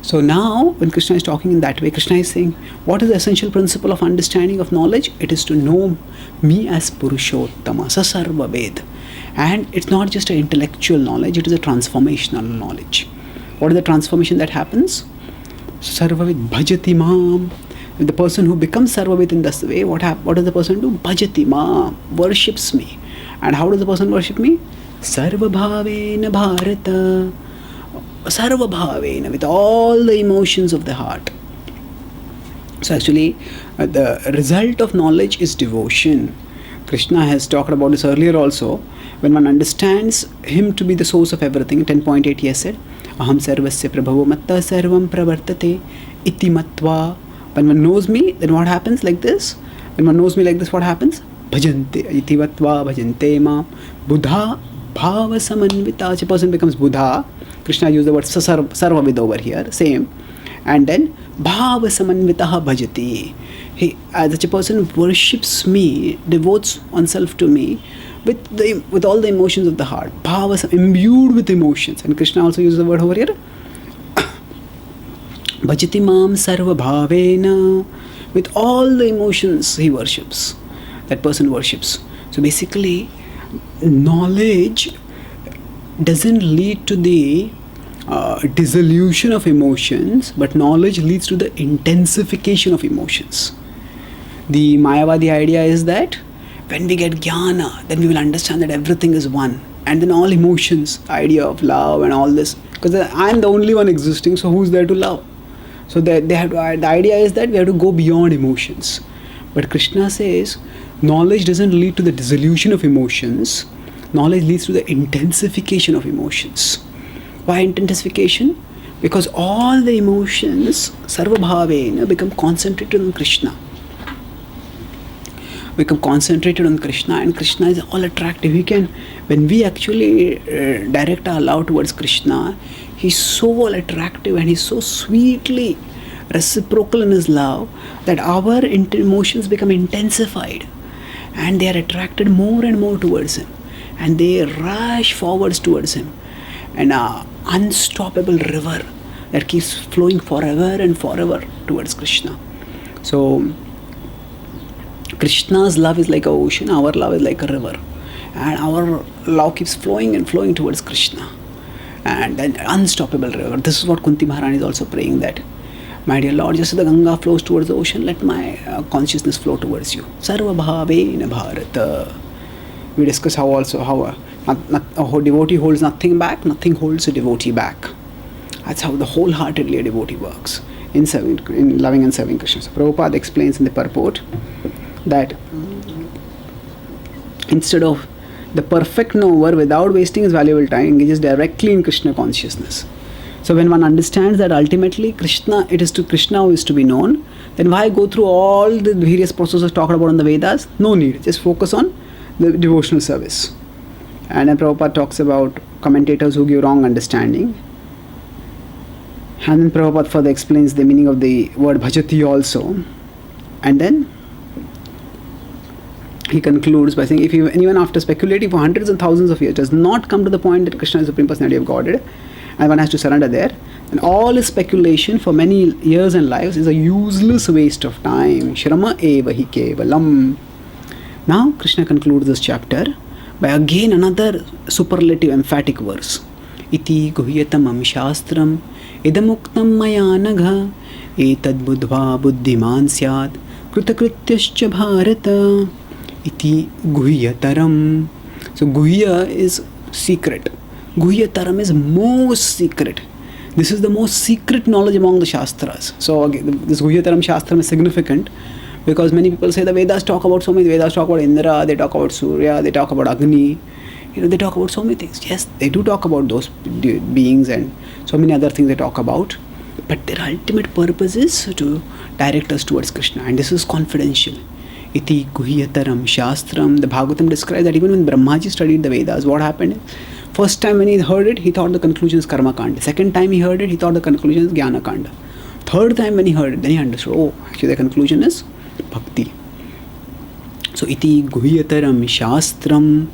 Speaker 1: So now, when Krishna is talking in that way, Krishna is saying, what is the essential principle of understanding of knowledge? It is to know me as Purushottama, Sasarvaved. And it's not just an intellectual knowledge, it is a transformational knowledge. What is the transformation that happens? Sarvaved bhajati mam. the person who becomes Sarvavit in this way, what does the person do? Bhajati ma, worships me. And how does the person worship me? Sarvabhavena Bharata. Sarvabhavena, with all the emotions of the heart. So actually, the result of knowledge is devotion. Krishna has talked about this earlier also. When one understands him to be the source of everything, 10.8 he has said, Aham sarvasya prabhavo matta sarvam pravartate iti matva. When one knows me, then what happens like this? When one knows me like this, what happens? Bhajante iti matva bhajante ma buddha bhava samanvita. A person becomes Buddha. Krishna used the word sarvavid over here, same. And then bhava samanvitaha bhajati. Such a person worships me, devotes oneself to me with all the emotions of the heart. Bhava, imbued with emotions. And Krishna also uses the word over here. Bhajati mam sarva bhavena. With all the emotions he worships. That person worships. So basically, knowledge doesn't lead to the dissolution of emotions, but knowledge leads to the intensification of emotions. The Mayavadi idea is that when we get jnana, then we will understand that everything is one. And then all emotions, idea of love and all this, because I am the only one existing, so who's there to love? So the idea is that we have to go beyond emotions. But Krishna says, knowledge doesn't lead to the dissolution of emotions. Knowledge leads to the intensification of emotions. Why intensification? Because all the emotions, sarvabhavena, become concentrated on Krishna. Become concentrated on Krishna, and Krishna is all attractive. When we actually direct our love towards Krishna, he's so all attractive and he's so sweetly reciprocal in his love that our emotions become intensified and they are attracted more and more towards him, and they rush forwards towards him. An unstoppable river that keeps flowing forever and forever towards Krishna. So Krishna's love is like an ocean, our love is like a river, and our love keeps flowing and flowing towards Krishna, and an unstoppable river. This is what Kunti Maharani is also praying, that my dear Lord, just as the Ganga flows towards the ocean, let my consciousness flow towards you. Sarva bhavena bharata. We discuss how a devotee holds nothing back, nothing holds a devotee back. That's how the wholeheartedly a devotee works in loving and serving Krishna. So Prabhupada explains in the purport that instead of the perfect knower, without wasting his valuable time, engages directly in Krishna consciousness. So when one understands that ultimately it is to Krishna who is to be known, then why go through all the various processes talked about in the Vedas? No need. Just focus on the devotional service. And then Prabhupada talks about commentators who give wrong understanding. And then Prabhupada further explains the meaning of the word bhajati also. And then he concludes by saying, if anyone after speculating for hundreds and thousands of years does not come to the point that Krishna is the Supreme Personality of Godhead, and one has to surrender there, then all his speculation for many years and lives is a useless waste of time. Shrama eva hi kevalam. Now Krishna concludes this chapter by again another superlative emphatic verse. Iti guhyatamam shastram idamuktam maya nagha etad buddhva buddhiman syad kritakrityascha bharata. Iti guhyataram. So guhya is secret. Guhyataram is most secret. This is the most secret knowledge among the Shastras. So again, this Guhyataram Shastram is significant because many people say the Vedas talk about so many. Vedas talk about Indra, they talk about Surya, they talk about Agni. They talk about so many things. Yes, they do talk about those beings and so many other things they talk about. But their ultimate purpose is to direct us towards Krishna. And this is confidential. Iti Guhyataram Shastram. The Bhagavatam describes that even when Brahmaji studied the Vedas, what happened? First time when he heard it, he thought the conclusion is Karma Kanda. Second time he heard it, he thought the conclusion is Jnana Kanda. Third time when he heard it, then he understood, oh, actually the conclusion is Bhakti. So, iti Guhyataram Shastram.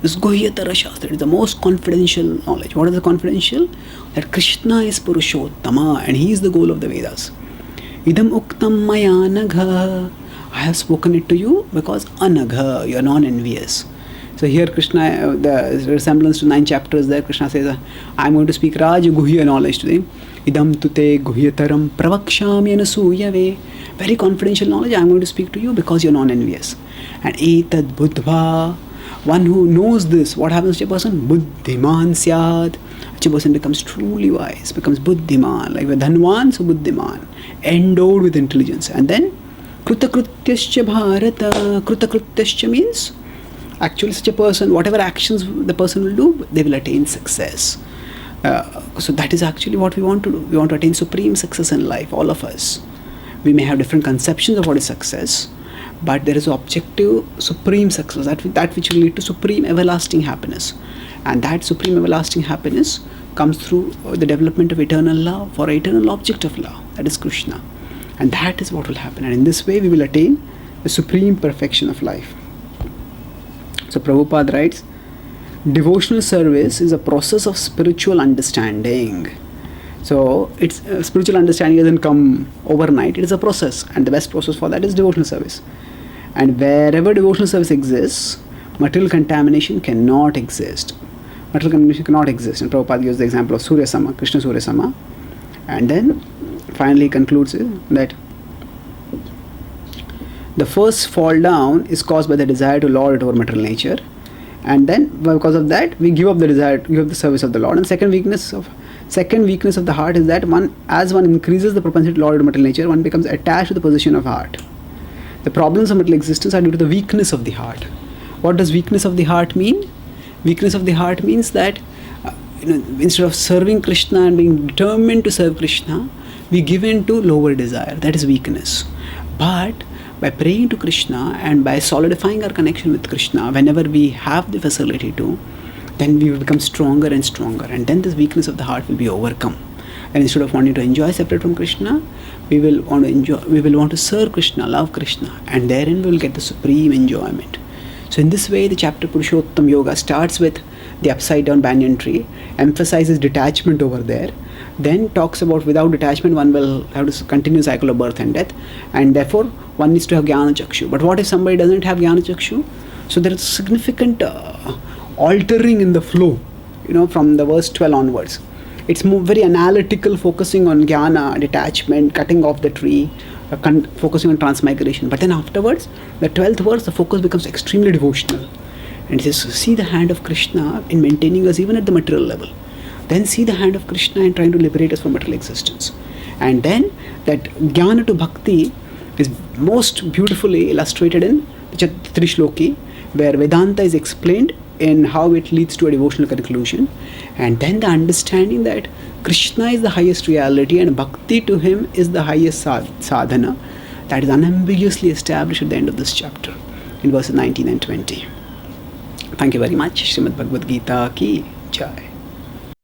Speaker 1: This Guhyatara Shastra is the most confidential knowledge. What is the confidential? That Krishna is Purushottama and he is the goal of the Vedas. Idam uktam maya anagha. I have spoken it to you because anagha, you are non-envious. So here Krishna, the resemblance to 9 chapters there, Krishna says, I'm going to speak Raj Guhya knowledge to them. Idam tute guhyataram pravakshami anasuyave. Very confidential knowledge I'm going to speak to you because you're non-envious. And etad buddhva, one who knows this, what happens to a person? Buddhiman syad. Such a person becomes truly wise, becomes buddhiman, like Dhanwan, so buddhiman, endowed with intelligence. And then Krutakrutyascha bharata. Krutakrutyascha means actually such a person, whatever actions the person will do, they will attain success. So that is actually what we want to do. We want to attain supreme success in life, all of us. We may have different conceptions of what is success, but there is an objective supreme success, that which will lead to supreme everlasting happiness. And that supreme everlasting happiness comes through the development of eternal love for eternal object of love, that is Krishna. And that is what will happen. And in this way we will attain the supreme perfection of life. So Prabhupada writes, devotional service is a process of spiritual understanding. So it's spiritual understanding doesn't come overnight. It is a process, and the best process for that is devotional service. And wherever devotional service exists, material contamination cannot exist. Material contamination cannot exist. And Prabhupada gives the example of Surya Sama, Krishna Surya Sama. And then finally concludes that the first fall down is caused by the desire to lord it over material nature. And then because of that, we give up the desire, give up the service of the Lord. And second weakness of the heart is that as one increases the propensity to lord material nature, one becomes attached to the position of heart. The problems of material existence are due to the weakness of the heart. What does weakness of the heart mean? Weakness of the heart means that instead of serving Krishna and being determined to serve Krishna, we give in to lower desire. That is weakness. But by praying to Krishna and by solidifying our connection with Krishna whenever we have the facility to, then we will become stronger and stronger, and then this weakness of the heart will be overcome. And instead of wanting to enjoy separate from Krishna, we will want to serve Krishna, love Krishna, and therein we will get the supreme enjoyment. So in this way, the chapter Purushottama Yoga starts with the upside down banyan tree, emphasizes detachment over there, then talks about without detachment one will have to continue cycle of birth and death, and therefore one needs to have jnana chakshu. But what if somebody doesn't have jnana chakshu? So there is significant altering in the flow, from the verse 12 onwards. It's more very analytical, focusing on jnana, detachment, cutting off the tree, focusing on transmigration. But then afterwards, the 12th verse, the focus becomes extremely devotional. And it says, see the hand of Krishna in maintaining us even at the material level. Then see the hand of Krishna in trying to liberate us from material existence. And then that jnana to bhakti is most beautifully illustrated in the tri-shloki, where Vedanta is explained in how it leads to a devotional conclusion. And then the understanding that Krishna is the highest reality and bhakti to him is the highest sadhana, that is unambiguously established at the end of this chapter in verses 19 and 20. Thank you very much. Srimad Bhagavad Gita ki Jai.